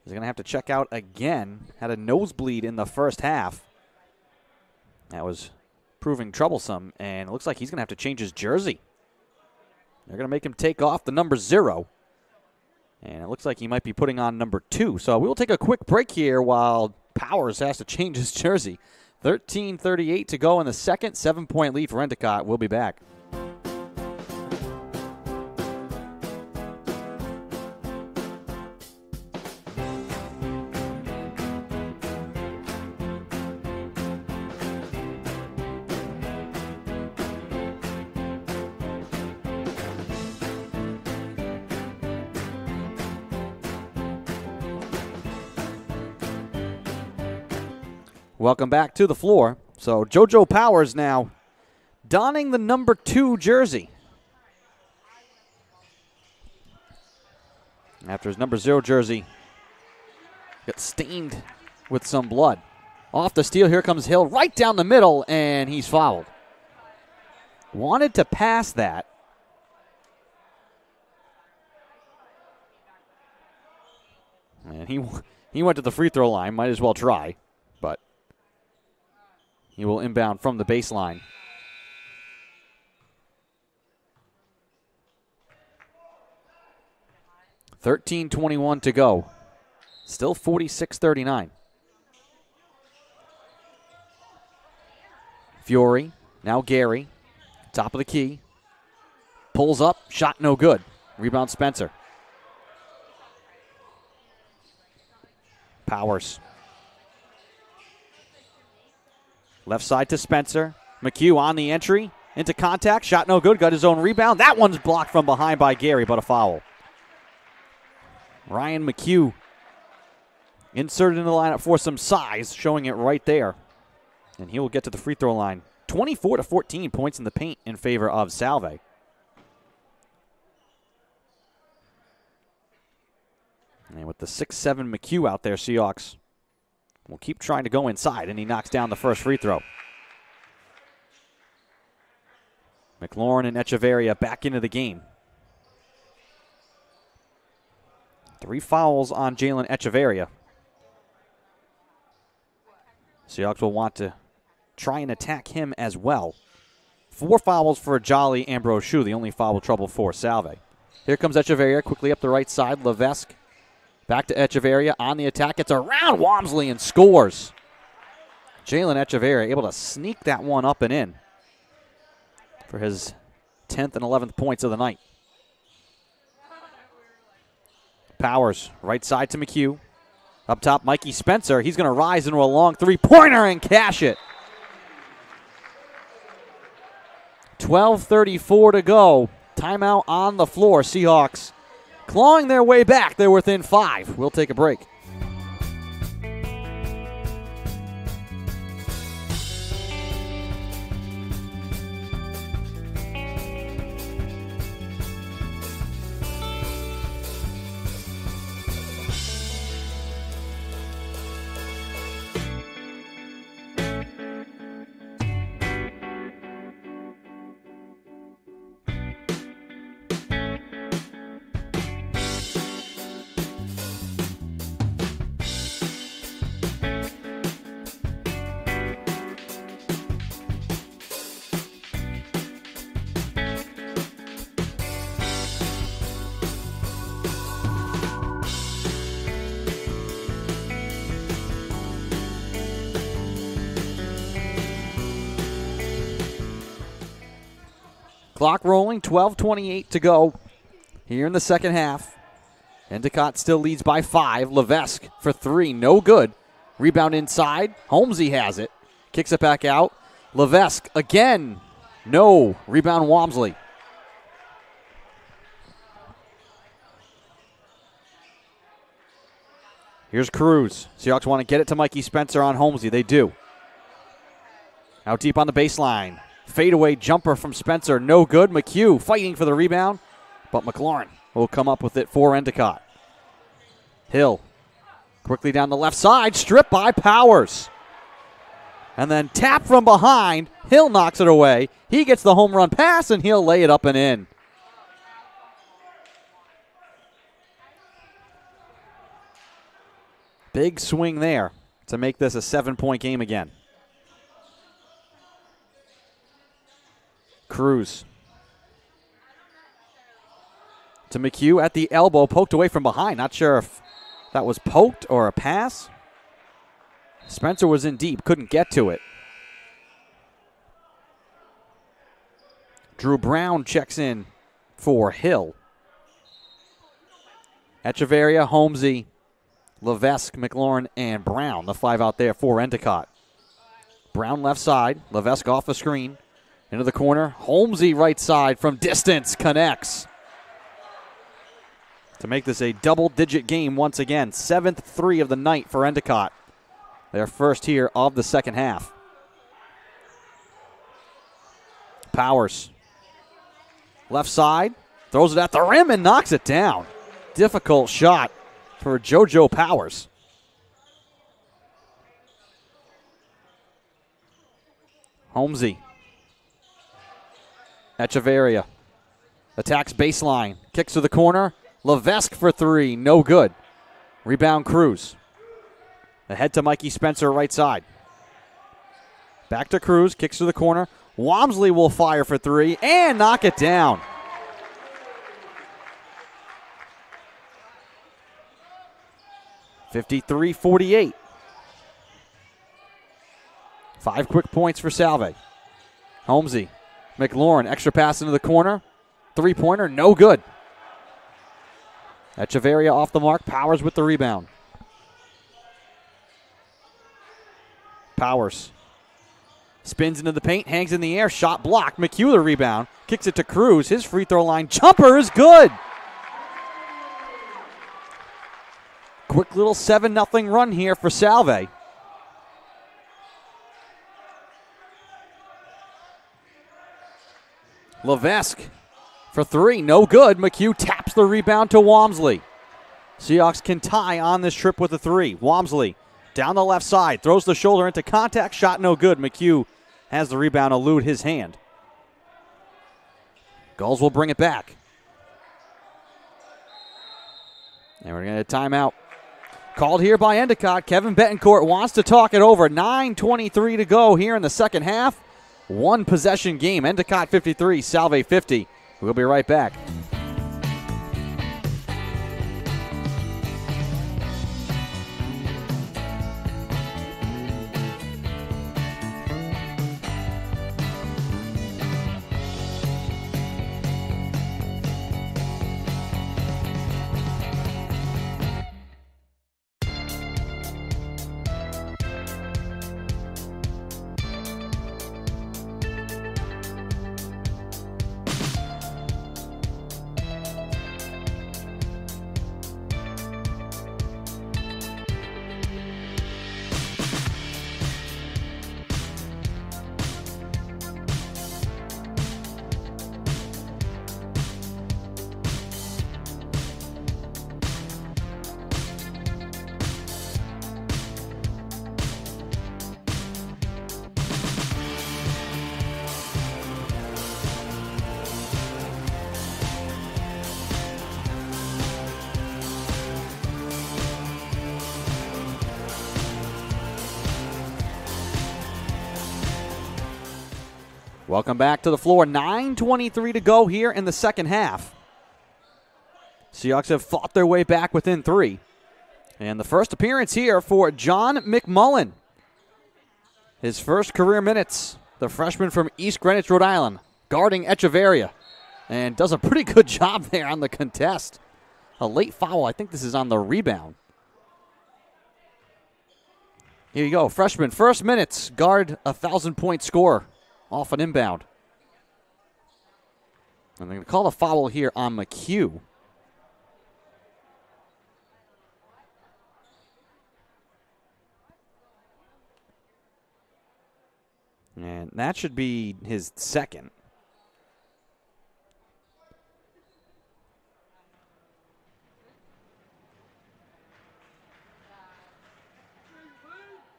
is going to have to check out again. Had a nosebleed in the first half. That was proving troublesome, and it looks like he's going to have to change his jersey. They're going to make him take off the number 0. And it looks like he might be putting on number 2. So we will take a quick break here while Powers has to change his jersey. 13:38 to go in the second. 7-point lead for Endicott. We'll be back. Welcome back to the floor. So JoJo Powers now donning the number 2 jersey after his number 0 jersey got stained with some blood. Off the steal, here comes Hill right down the middle, and he's fouled. Wanted to pass that. And he went to the free throw line, might as well try, but he will inbound from the baseline. $13:21 to go. Still 46-39. Fiore, now Gary, top of the key. Pulls up, shot no good. Rebound Spencer. Powers. Left side to Spencer. McHugh on the entry. Into contact. Shot no good. Got his own rebound. That one's blocked from behind by Gary, but a foul. Ryan McHugh inserted in the lineup for some size, showing it right there. And he will get to the free throw line. 24-14 points in the paint in favor of Salve. And with the 6'7" McHugh out there, Seahawks will keep trying to go inside, and he knocks down the first free throw. McLaurin and Echeverria back into the game. 3 fouls on Jalen Echeverria. Seahawks will want to try and attack him as well. 4 fouls for Jolly and Brochu, the only foul trouble for Salve. Here comes Echeverria quickly up the right side. Levesque back to Echeverria on the attack. It's around Walmsley and scores. Jalen Echeverria able to sneak that one up and in for his 10th and 11th points of the night. Powers, right side to McHugh. Up top, Mikey Spencer. He's going to rise into a long three-pointer and cash it. 12:34 to go. Timeout on the floor. Seahawks clawing their way back. They're within 5. We'll take a break. Clock rolling, 12:28 to go here in the second half. Endicott still leads by 5. Levesque for 3, no good. Rebound inside. Holmesy has it. Kicks it back out. Levesque again. No. Rebound Walmsley. Here's Cruz. Seahawks want to get it to Mikey Spencer on Holmesy. They do. Out deep on the baseline. Fadeaway jumper from Spencer. No good. McHugh fighting for the rebound, but McLaurin will come up with it for Endicott. Hill quickly down the left side. Stripped by Powers. And then tap from behind. Hill knocks it away. He gets the home run pass, and he'll lay it up and in. Big swing there to make this a 7-point game again. Cruz to McHugh at the elbow, poked away from behind. Not sure if that was poked or a pass. Spencer was in deep, couldn't get to it. Drew Brown checks in for Hill. Echeverria, Holmesy, Levesque, McLaurin, and Brown. The 5 out there for Endicott. Brown left side. Levesque off the screen. Into the corner. Holmesy right side from distance. Connects. To make this a double-digit game once again. 7th 3 of the night for Endicott. Their first here of the second half. Powers. Left side. Throws it at the rim and knocks it down. Difficult shot for JoJo Powers. Holmesy. Echeverria. Attacks baseline. Kicks to the corner. Levesque for 3. No good. Rebound Cruz. Ahead to Mikey Spencer right side. Back to Cruz. Kicks to the corner. Walmsley will fire for 3 and knock it down. (53-48). 5 quick points for Salve. Holmesy. McLaurin, extra pass into the corner. 3-pointer, no good. Echeverria off the mark. Powers with the rebound. Powers. Spins into the paint, hangs in the air, shot blocked. McHugh the rebound. Kicks it to Cruz. His free throw line jumper is good. Quick little 7-0 run here for Salve. Levesque for 3, no good. McHugh taps the rebound to Walmsley. Seahawks can tie on this trip with a 3. Walmsley down the left side, throws the shoulder into contact, shot no good. McHugh has the rebound elude his hand. Gulls will bring it back. And we're going to timeout. Called here by Endicott. Kevin Betancourt wants to talk it over. 9:23 to go here in the second half. 1 possession game. Endicott 53, Salve 50. We'll be right back. Welcome back to the floor. 9:23 to go here in the second half. Seahawks have fought their way back within 3. And the first appearance here for John McMullen. His first career minutes, the freshman from East Greenwich, Rhode Island. guarding Echeverria and does a pretty good job there on the contest. A late foul. I think this is on the rebound. Here you go. Freshman, first minutes. Guard a 1,000-point scorer off an inbound. And they're going to call a foul here on McHugh. And that should be his second.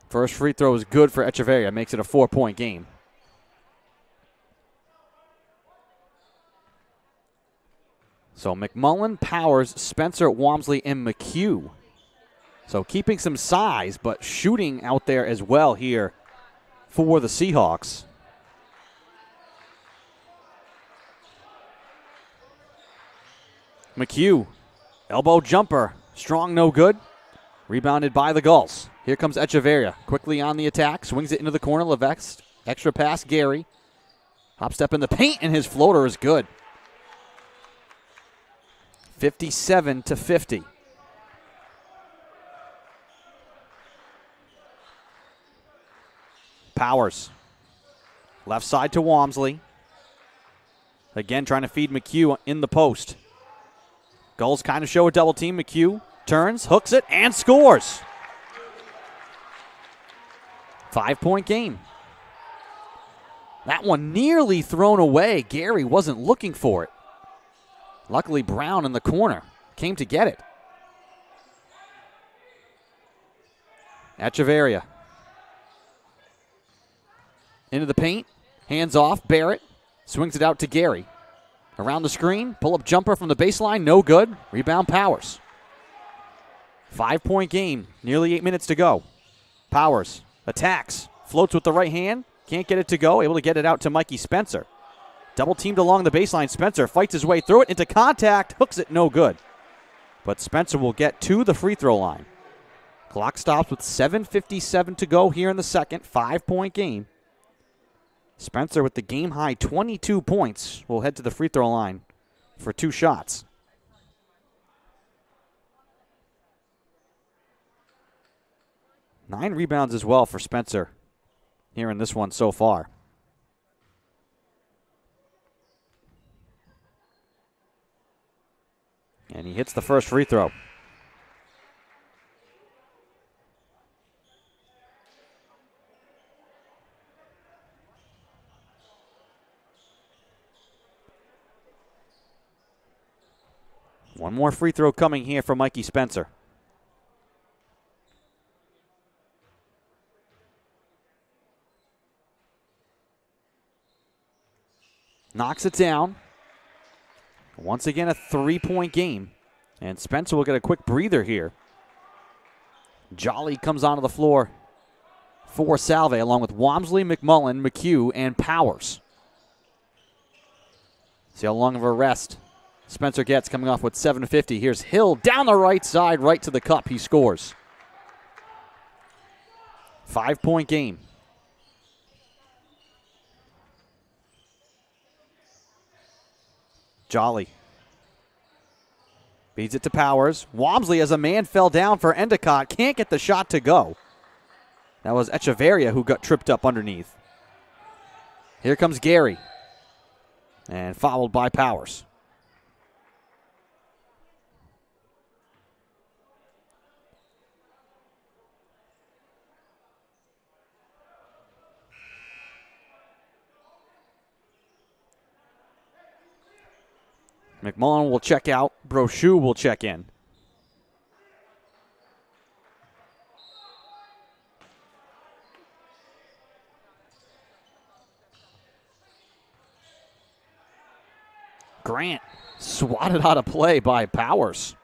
First free throw is good for Echeverria. Makes it a 4-point game. So McMullen, Powers, Spencer, Walmsley, and McHugh. So keeping some size, but shooting out there as well here for the Seahawks. McHugh, elbow jumper, strong, no good. Rebounded by the Gulls. Here comes Echeverria, quickly on the attack, swings it into the corner. Levesque, extra pass, Gary. Hop step in the paint, and his floater is good. 57-50. Powers. Left side to Walmsley. Again, trying to feed McHugh in the post. Gulls kind of show a double team. McHugh turns, hooks it, and scores. 5-point game. That one nearly thrown away. Gary wasn't looking for it. Luckily, Brown in the corner came to get it. Echeverria. Into the paint. Hands off. Barrett swings it out to Gary. Around the screen. Pull-up jumper from the baseline. No good. Rebound Powers. 5-point game. Nearly 8 minutes to go. Powers attacks. Floats with the right hand. Can't get it to go. Able to get it out to Mikey Spencer. Double teamed along the baseline. Spencer fights his way through it. Into contact. Hooks it. No good. But Spencer will get to the free throw line. Clock stops with 7:57 to go here in the second. 5-point game. Spencer with the game-high 22 points will head to the free throw line for 2 shots. Nine rebounds as well for Spencer here in this one so far. And he hits the first free throw. One more free throw coming here for Mikey Spencer. Knocks it down. Once again, a 3-point game. And Spencer will get a quick breather here. Jolly comes onto the floor for Salve, along with Walmsley, McMullen, McHugh, and Powers. See how long of a rest Spencer gets, coming off with 7:50. Here's Hill down the right side, right to the cup. He scores. 5-point game. Jolly feeds it to Powers. Walmsley, as a man fell down for Endicott, can't get the shot to go. That was Echeverria who got tripped up underneath. Here comes Gary. And fouled by Powers. McMullen will check out. Brochu will check in. Grant swatted out of play by Powers.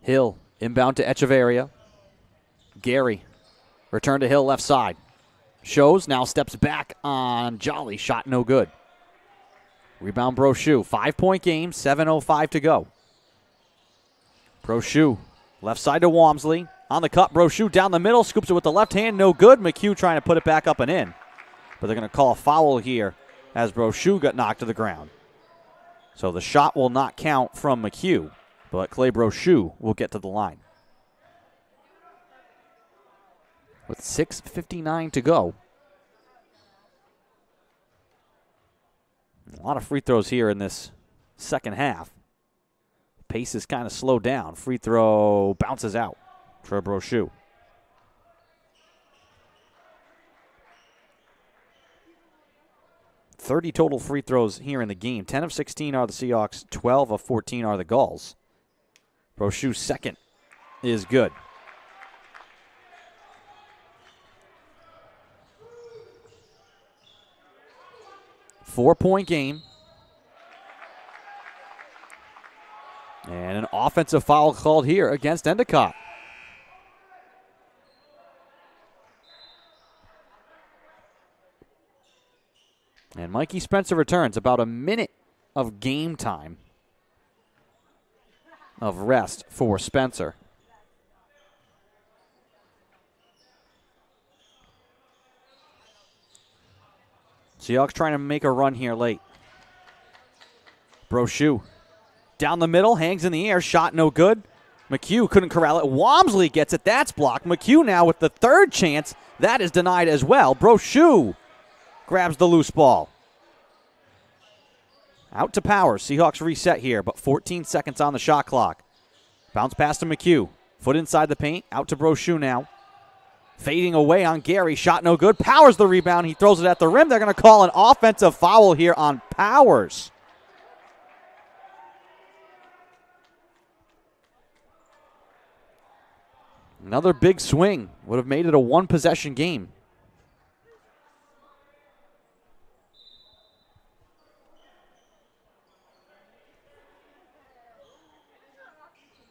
Hill inbound to Echeverria. Gary, return to Hill left side. Shows, now steps back on Jolly. Shot no good. Rebound Brochu. 5-point game, 7:05 to go. Brochu, left side to Walmsley. On the cut, Brochu down the middle, scoops it with the left hand, no good. McHugh trying to put it back up and in. But they're going to call a foul here as Brochu got knocked to the ground. So the shot will not count from McHugh, but Clay Brochu will get to the line. With 6:59 to go. A lot of free throws here in this second half. Pace is kind of slowed down. Free throw bounces out for Brochu. .30 total free throws here in the game. 10 of 16 are the Seahawks. 12 of 14 are the Gulls. Brochu's second is good. Four-point game. And an offensive foul called here against Endicott. And Mikey Spencer returns. About a minute of game time of rest for Spencer. Seahawks trying to make a run here late. Brochu down the middle, hangs in the air, shot no good. McHugh couldn't corral it. Walmsley gets it, that's blocked. McHugh now with the third chance, that is denied as well. Brochu grabs the loose ball. Out to Powers. Seahawks reset here, but 14 seconds on the shot clock. Bounce pass to McHugh. Foot inside the paint. Out to Brochu now. Fading away on Gary. Shot no good. Powers the rebound. He throws it at the rim. They're going to call an offensive foul here on Powers. Another big swing. Would have made it a one-possession game.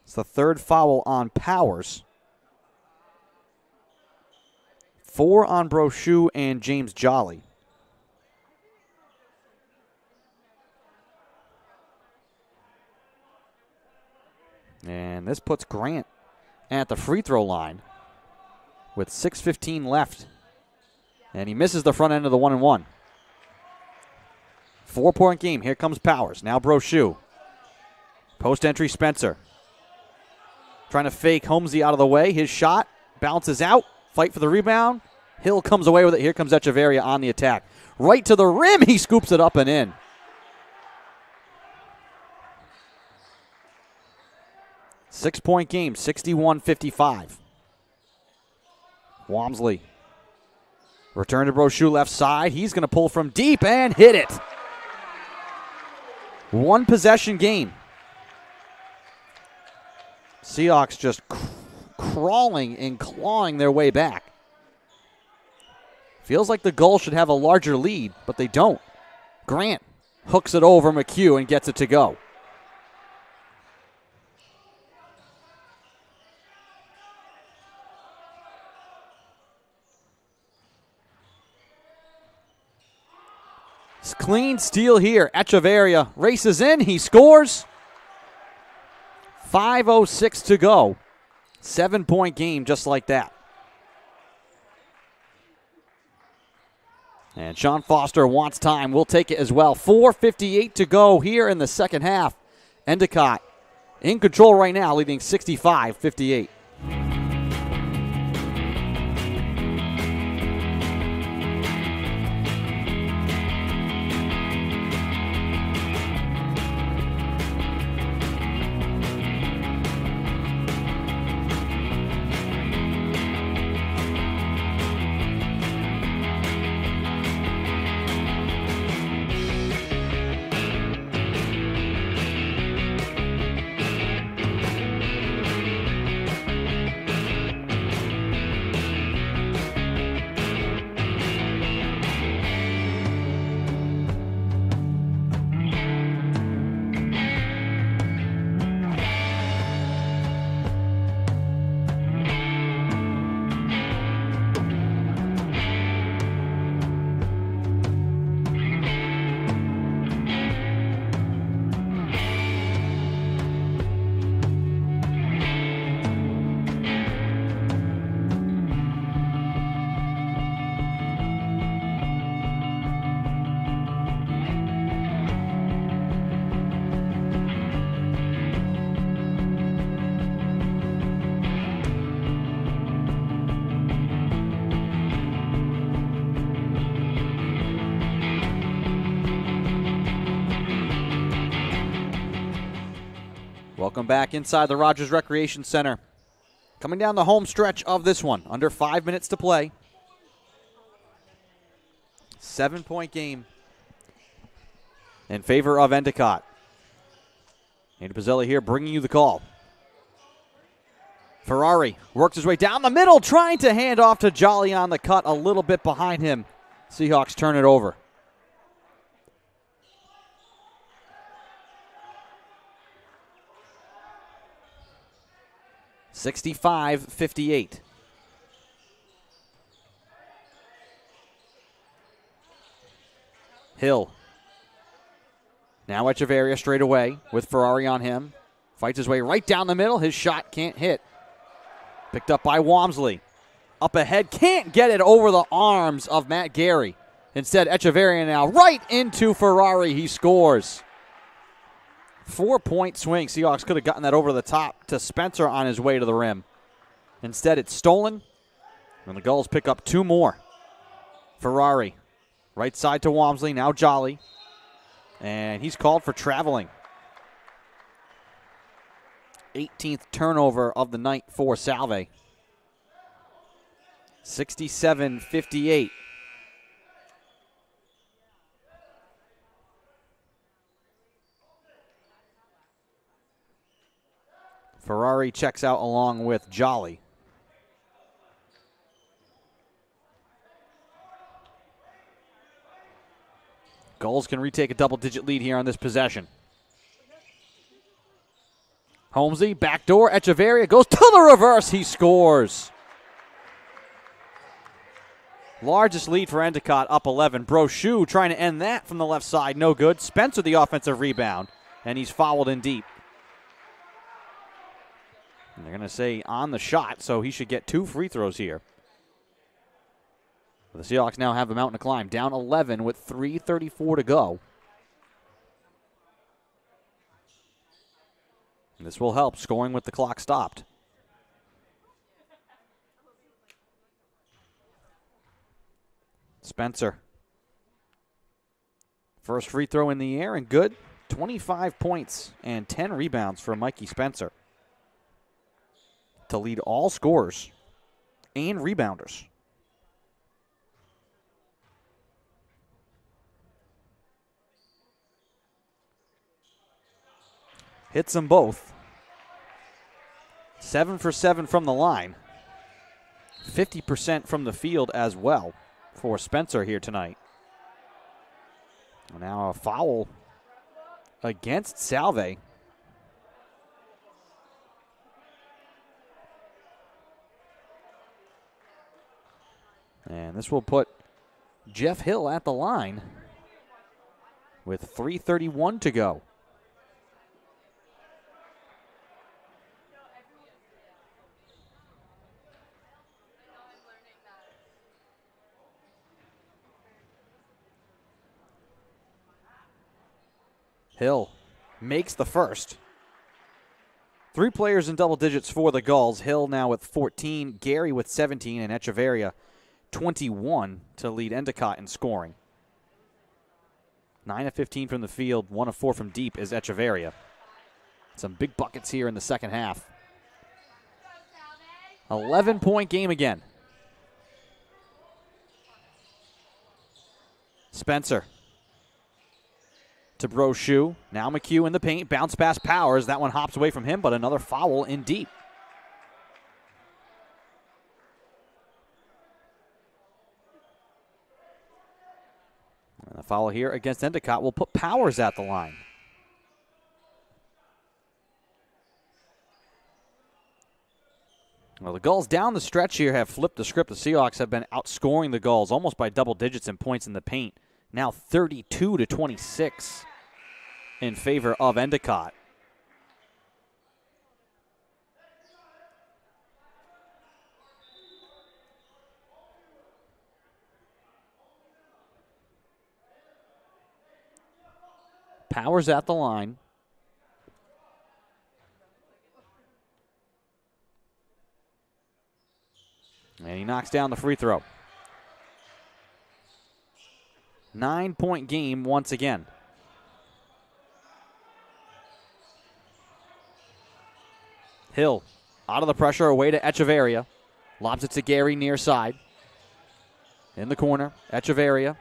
It's the third foul on Powers. 4 on Brochu and James Jolly. And this puts Grant at the free throw line with 6:15 left. And he misses the front end of the 1-and-1. 4-point game. Here comes Powers. Now Brochu. Post entry Spencer. Trying to fake Holmesy out of the way. His shot bounces out. Fight for the rebound. Hill comes away with it. Here comes Echeverria on the attack. Right to the rim. He scoops it up and in. Six-point game, 61-55. Walmsley. Return to Brochu left side. He's going to pull from deep and hit it. One possession game. Seahawks just crawling and clawing their way back. Feels like the Gulls should have a larger lead, but they don't. Grant hooks it over McHugh and gets it to go. Clean steal here. Echeverria races in. He scores. 5:06 to go. 7-point game just like that. And Sean Foster wants time. We'll take it as well. 4:58 to go here in the second half. Endicott in control right now, leading 65-58. Welcome back inside the Rodgers Recreation Center. Coming down the home stretch of this one, under 5 minutes to play. 7-point game in favor of Endicott. Andy Pizzelli here bringing you the call. Ferrari works his way down the middle, trying to hand off to Jolly on the cut, a little bit behind him. Seahawks turn it over. (65-58). Hill. Now Echeverria straight away with Ferrari on him. Fights his way right down the middle. His shot can't hit. Picked up by Walmsley. Up ahead, can't get it over the arms of Matt Gary. Instead, Echeverria now right into Ferrari. He scores. 4-point swing. Seahawks could have gotten that over the top to Spencer on his way to the rim. Instead, it's stolen, and the Gulls pick up 2 more. Ferrari, right side to Walmsley, now Jolly. And he's called for traveling. 18th turnover of the night for Salve. 67-58. Ferrari checks out along with Jolly. Gulls can retake a double-digit lead here on this possession. Holmesy, backdoor, Echeverria goes to the reverse. He scores. Largest lead for Endicott, up 11. Brochu trying to end that from the left side, no good. Spencer the offensive rebound, and he's fouled in deep. And they're going to say on the shot, so he should get 2 free throws here. The Seahawks now have a mountain to climb, down 11 with 3:34 to go. And this will help scoring with the clock stopped. Spencer. First free throw in the air and good. 25 points and 10 rebounds for Mikey Spencer to lead all scorers and rebounders. Hits them both. 7 for 7 from the line. 50% from the field as well for Spencer here tonight. Now a foul against Salve. And this will put Jeff Hill at the line with 3:31 to go. Hill makes the first. 3 players in double digits for the Gulls. Hill now with 14, Gary with 17, and Echeverria 21 to lead Endicott in scoring. 9 of 15 from the field, 1 of 4 from deep is Echeverria. Some big buckets here in the second half. 11-point game again. Spencer to Brochu. Now McHugh in the paint. Bounce pass Powers. That one hops away from him, but another foul in deep. And the foul here against Endicott will put Powers at the line. Well, the Gulls down the stretch here have flipped the script. The Seahawks have been outscoring the Gulls almost by double digits in points in the paint. Now 32-26 in favor of Endicott. Powers at the line. And he knocks down the free throw. 9-point game once again. Hill out of the pressure, away to Echeverria. Lobs it to Gary near side. In the corner, Echeverria.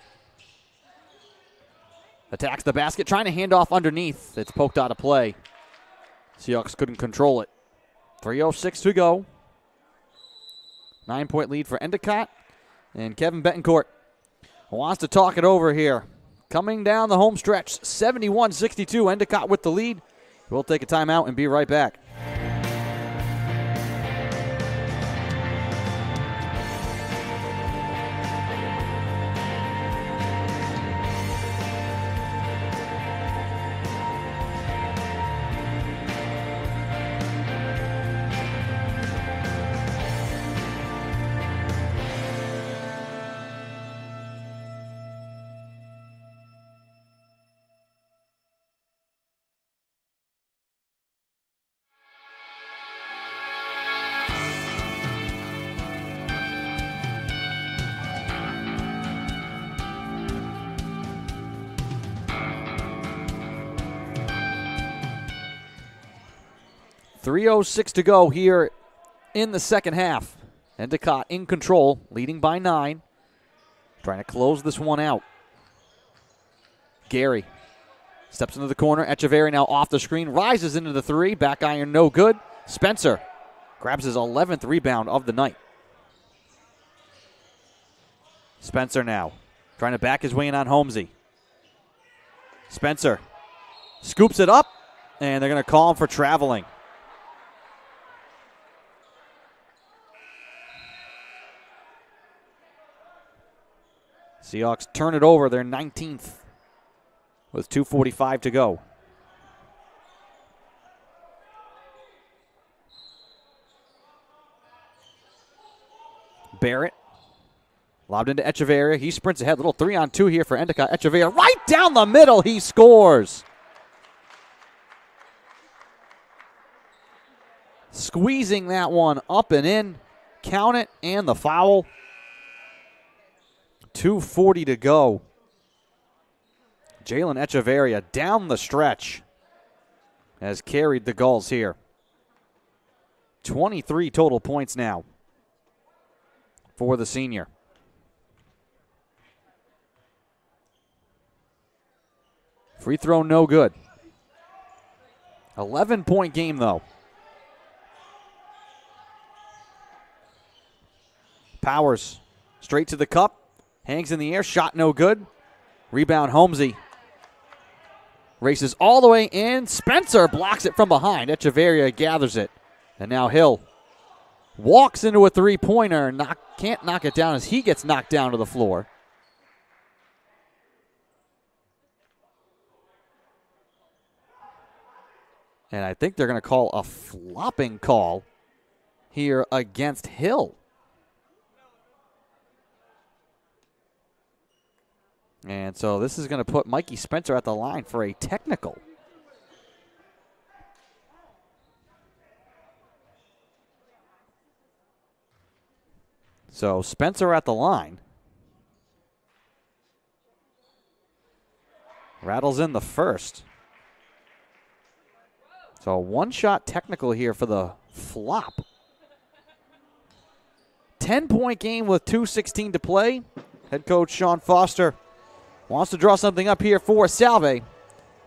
Attacks the basket, trying to hand off underneath. It's poked out of play. Seahawks couldn't control it. 3:06 to go. 9-point lead for Endicott. And Kevin Betancourt wants to talk it over here. Coming down the home stretch, 71-62. Endicott with the lead. We'll take a timeout and be right back. .306 to go here in the second half. Endicott in control, leading by 9. Trying to close this one out. Gary steps into the corner. Echeverria now off the screen, rises into the 3. Back iron, no good. Spencer grabs his 11th rebound of the night. Spencer now trying to back his way in on Holmesy. Spencer scoops it up, and they're going to call him for traveling. Seahawks turn it over, their 19th, with 2:45 to go. Barrett lobbed into Echeverria. He sprints ahead. Little 3-on-2 here for Endicott. Echeverria right down the middle. He scores. Squeezing that one up and in. Count it, and the foul. 2:40 to go. Jalen Echeverria down the stretch has carried the Gulls here. 23 total points now for the senior. Free throw no good. 11-point game though. Powers straight to the cup. Hangs in the air, shot no good. Rebound Holmesy. Races all the way in. Spencer blocks it from behind. Echeverria gathers it. And now Hill walks into a three-pointer. Can't knock it down as he gets knocked down to the floor. And I think they're going to call a flopping call here against Hill. And so this is going to put Mikey Spencer at the line for a technical. So Spencer at the line. Rattles in the first. So a one-shot technical here for the flop. 10-point game with 2:16 to play. Head coach Sean Foster wants to draw something up here for Salve.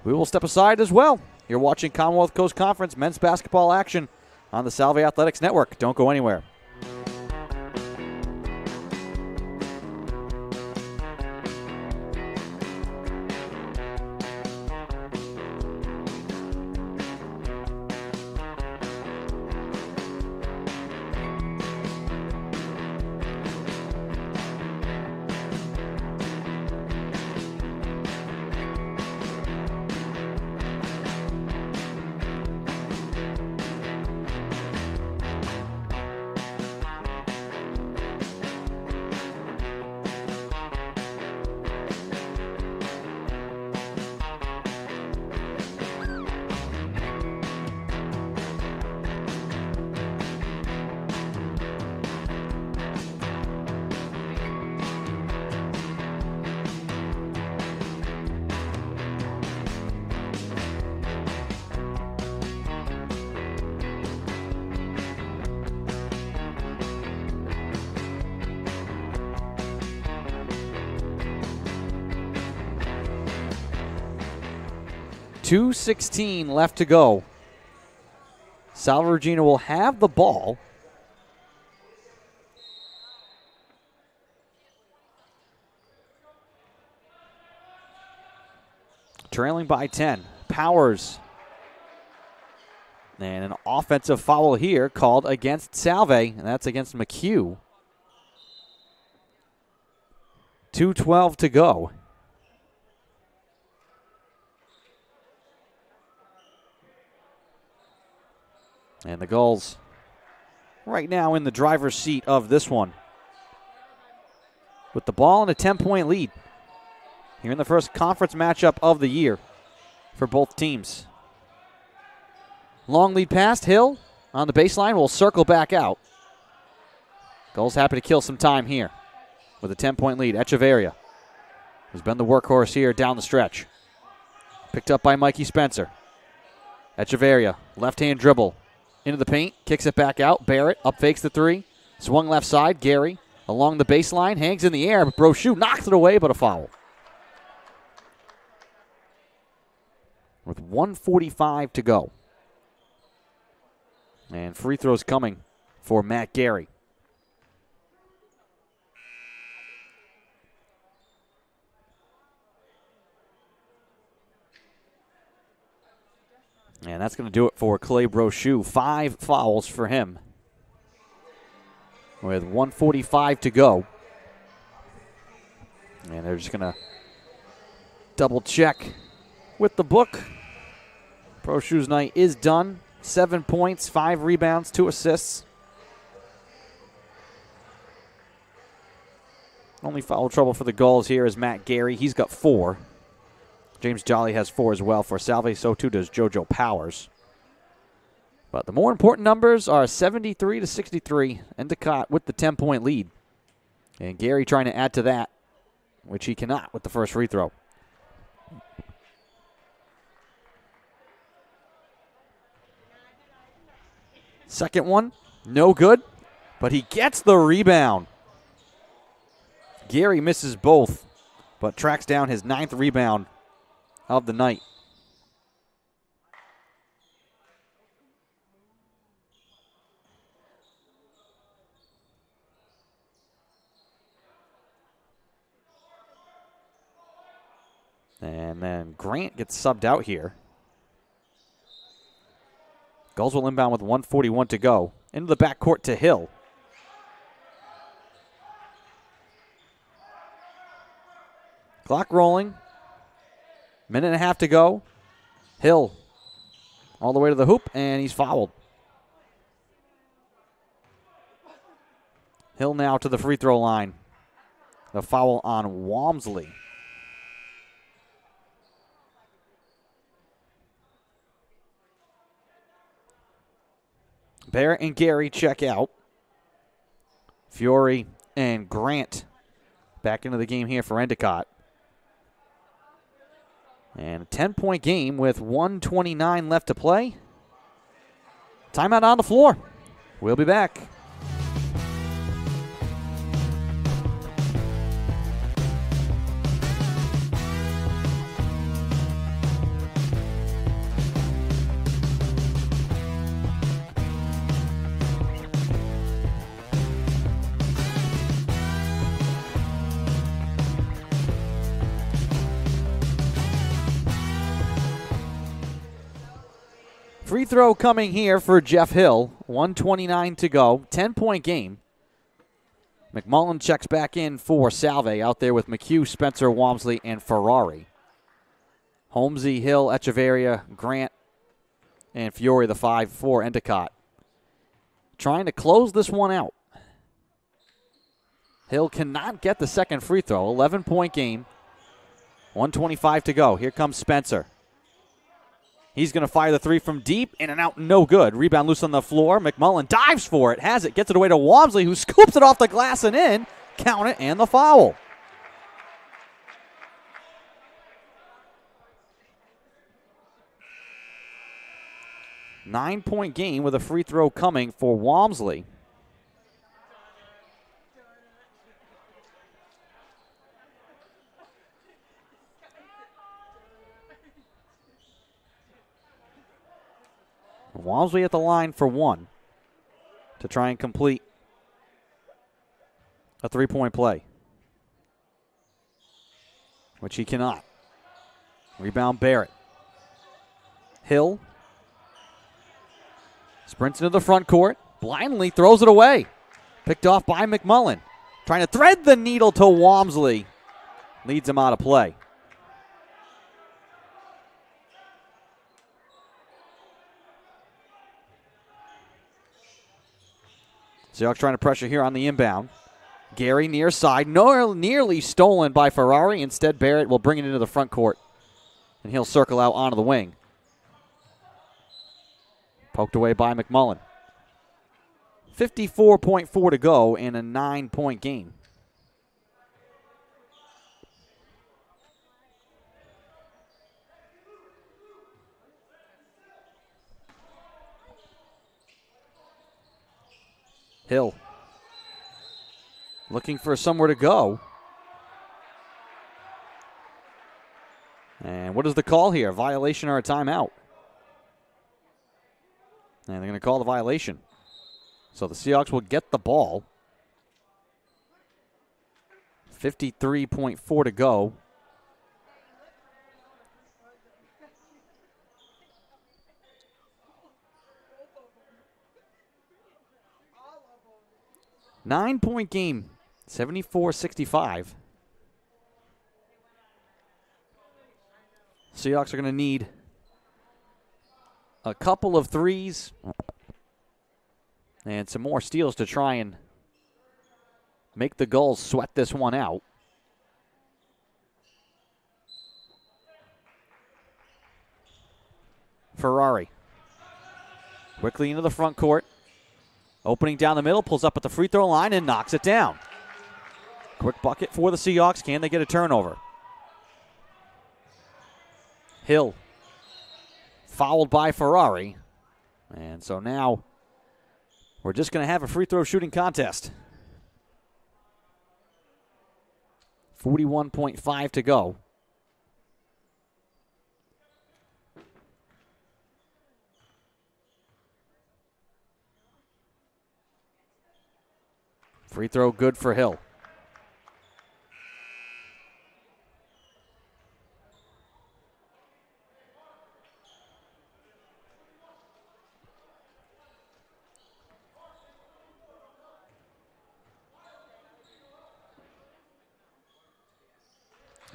We will step aside as well. You're watching Commonwealth Coast Conference men's basketball action on the Salve Athletics Network. Don't go anywhere. 2:16 left to go. Salve Regina will have the ball. Trailing by 10. Powers. And an offensive foul here called against Salve, and that's against McHugh. 2:12 to go. And the Gulls right now in the driver's seat of this one, with the ball and a 10-point lead here in the first conference matchup of the year for both teams. Long lead pass, Hill on the baseline will circle back out. Gulls happy to kill some time here with a 10-point lead. Echeverria, who's been the workhorse here down the stretch. Picked up by Mikey Spencer. Echeverria, left-hand dribble into the paint, kicks it back out. Barrett up fakes the three. Swung left side. Gary along the baseline, hangs in the air, but Brochu knocks it away, but a foul. With 1:45 to go. And free throws coming for Matt Gary. And that's going to do it for Clay Brochu. 5 fouls for him. With 1:45 to go. And they're just going to double check with the book. Brochu's night is done. 7 points, 5 rebounds, 2 assists. Only foul trouble for the Gulls here is Matt Gary. He's got 4. James Jolly has 4 as well for Salve. So too does JoJo Powers. But the more important numbers are 73 to 63. Endicott with the 10-point lead. And Gary trying to add to that, which he cannot with the first free throw. Second one, no good, but he gets the rebound. Gary misses both, but tracks down his 9th rebound of the night. And then Grant gets subbed out here. Gulls will inbound with 1:41 to go. Into the backcourt to Hill. Clock rolling. Minute and a half to go. Hill all the way to the hoop, and he's fouled. Hill now to the free throw line. The foul on Walmsley. Barrett and Gary check out. Fiore and Grant back into the game here for Endicott. And a 10-point game with 1:29 left to play. Timeout on the floor. We'll be back. Free throw coming here for Jeff Hill. 1:29 to go. 10-point game. McMullen checks back in for Salve out there with McHugh, Spencer, Walmsley, and Ferrari. Holmesy, Hill, Echeverria, Grant, and Fiore, the 5 for Endicott. Trying to close this one out. Hill cannot get the second free throw. 11-point game. 1:25 to go. Here comes Spencer. He's going to fire the 3 from deep, in and out, no good. Rebound loose on the floor. McMullen dives for it, has it, gets it away to Walmsley, who scoops it off the glass and in. Count it, and the foul. Nine-point game with a free throw coming for Walmsley. Walmsley at the line for one to try and complete a three-point play, which he cannot. Rebound Barrett. Hill sprints into the front court, blindly throws it away. Picked off by McMullen. Trying to thread the needle to Walmsley. Leads him out of play. Seahawks trying to pressure here on the inbound. Gary near side, nearly stolen by Ferrari. Instead, Barrett will bring it into the front court, and he'll circle out onto the wing. Poked away by McMullen. 54.4 to go in a 9-point game. Hill looking for somewhere to go. And what is the call here? Violation or a timeout? And they're going to call the violation. So the Seahawks will get the ball. 53.4 to go. Nine-point game, 74-65. Seahawks are going to need a couple of threes and some more steals to try and make the Gulls sweat this one out. Ferrari quickly into the front court. Opening down the middle, pulls up at the free throw line and knocks it down. Quick bucket for the Seahawks. Can they get a turnover? Hill fouled by Ferrari. And so now we're just going to have a free throw shooting contest. 41.5 to go. Free throw good for Hill.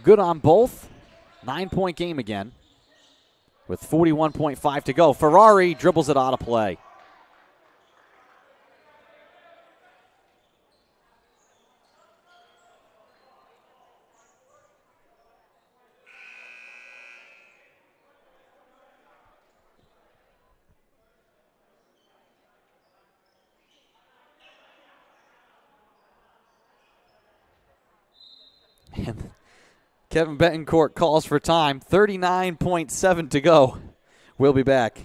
Good on both. 9-point game again with 41.5 to go. Ferrari dribbles it out of play. And Kevin Betancourt calls for time. 39.7 to go. We'll be back.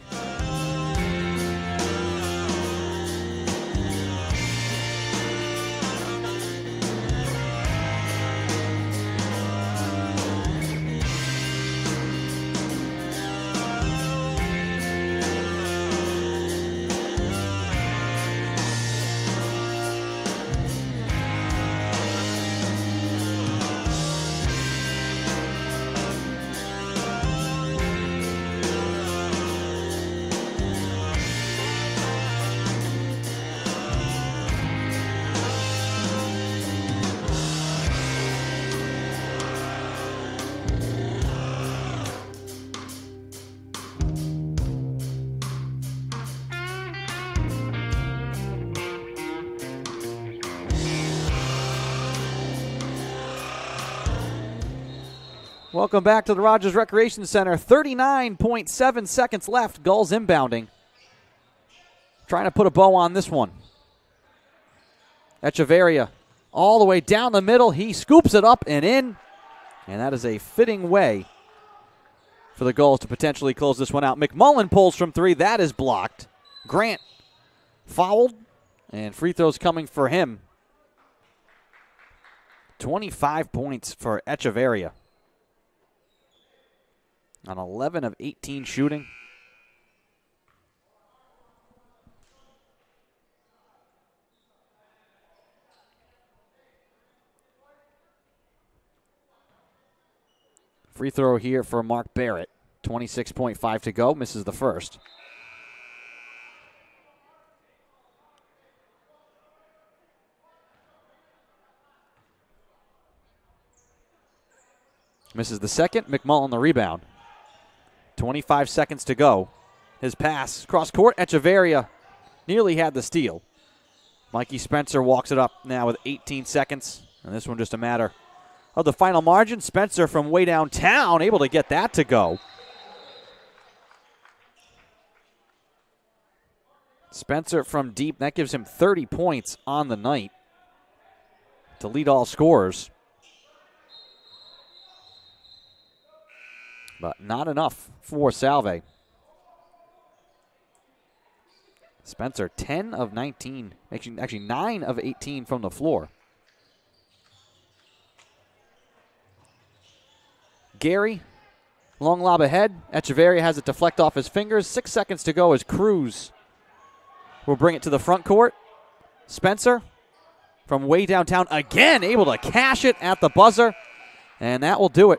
Welcome back to the Rodgers Recreation Center. 39.7 seconds left. Gulls inbounding. Trying to put a bow on this one. Echeverria all the way down the middle. He scoops it up and in. And that is a fitting way for the Gulls to potentially close this one out. McMullen pulls from three. That is blocked. Grant fouled. And free throws coming for him. 25 points for Echeverria. On 11 of 18 shooting. Free throw here for Mark Barrett. 26.5 to go. Misses the first. Misses the second. McMullen the rebound. 25 seconds to go. His pass cross court. Echeverria nearly had the steal. Mikey Spencer walks it up now with 18 seconds. And this one just a matter of the final margin. Spencer from way downtown able to get that to go. Spencer from deep. That gives him 30 points on the night to lead all scorers. But not enough for Salve. Spencer, 10 of 19, actually 9 of 18 from the floor. Gary, long lob ahead. Echeverria has it deflect off his fingers. 6 seconds to go as Cruz will bring it to the front court. Spencer from way downtown again, able to cash it at the buzzer. And that will do it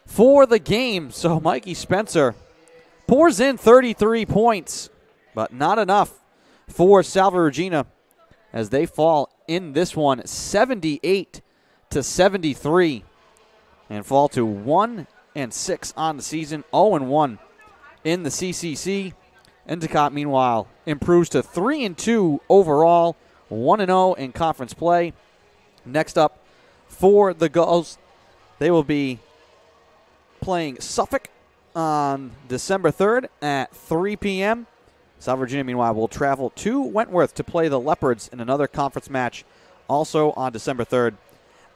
for the game. So Mikey Spencer pours in 33 points, but not enough for Salve Regina as they fall in this one 78-73 and fall to 1-6 on the season, 0-1 in the CCC. Endicott, meanwhile, improves to 3-2 overall, 1-0 in conference play. Next up for the Gulls, they will be playing Suffolk on December 3rd at 3 p.m. Salve Regina, meanwhile, will travel to Wentworth to play the Leopards in another conference match, also on December 3rd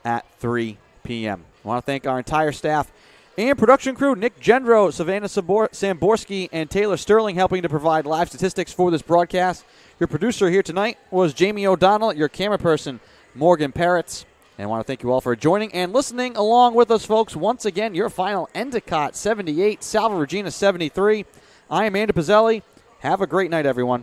at 3 p.m. I want to thank our entire staff and production crew, Nick Gendro, Savannah Samborski, and Taylor Sterling, helping to provide live statistics for this broadcast. Your producer here tonight was Jamie O'Donnell, your camera person, Morgan Parrots. And I want to thank you all for joining and listening along with us, folks. Once again, your final Endicott 78, Salve Regina 73. I am Andy Pizzelli. Have a great night, everyone.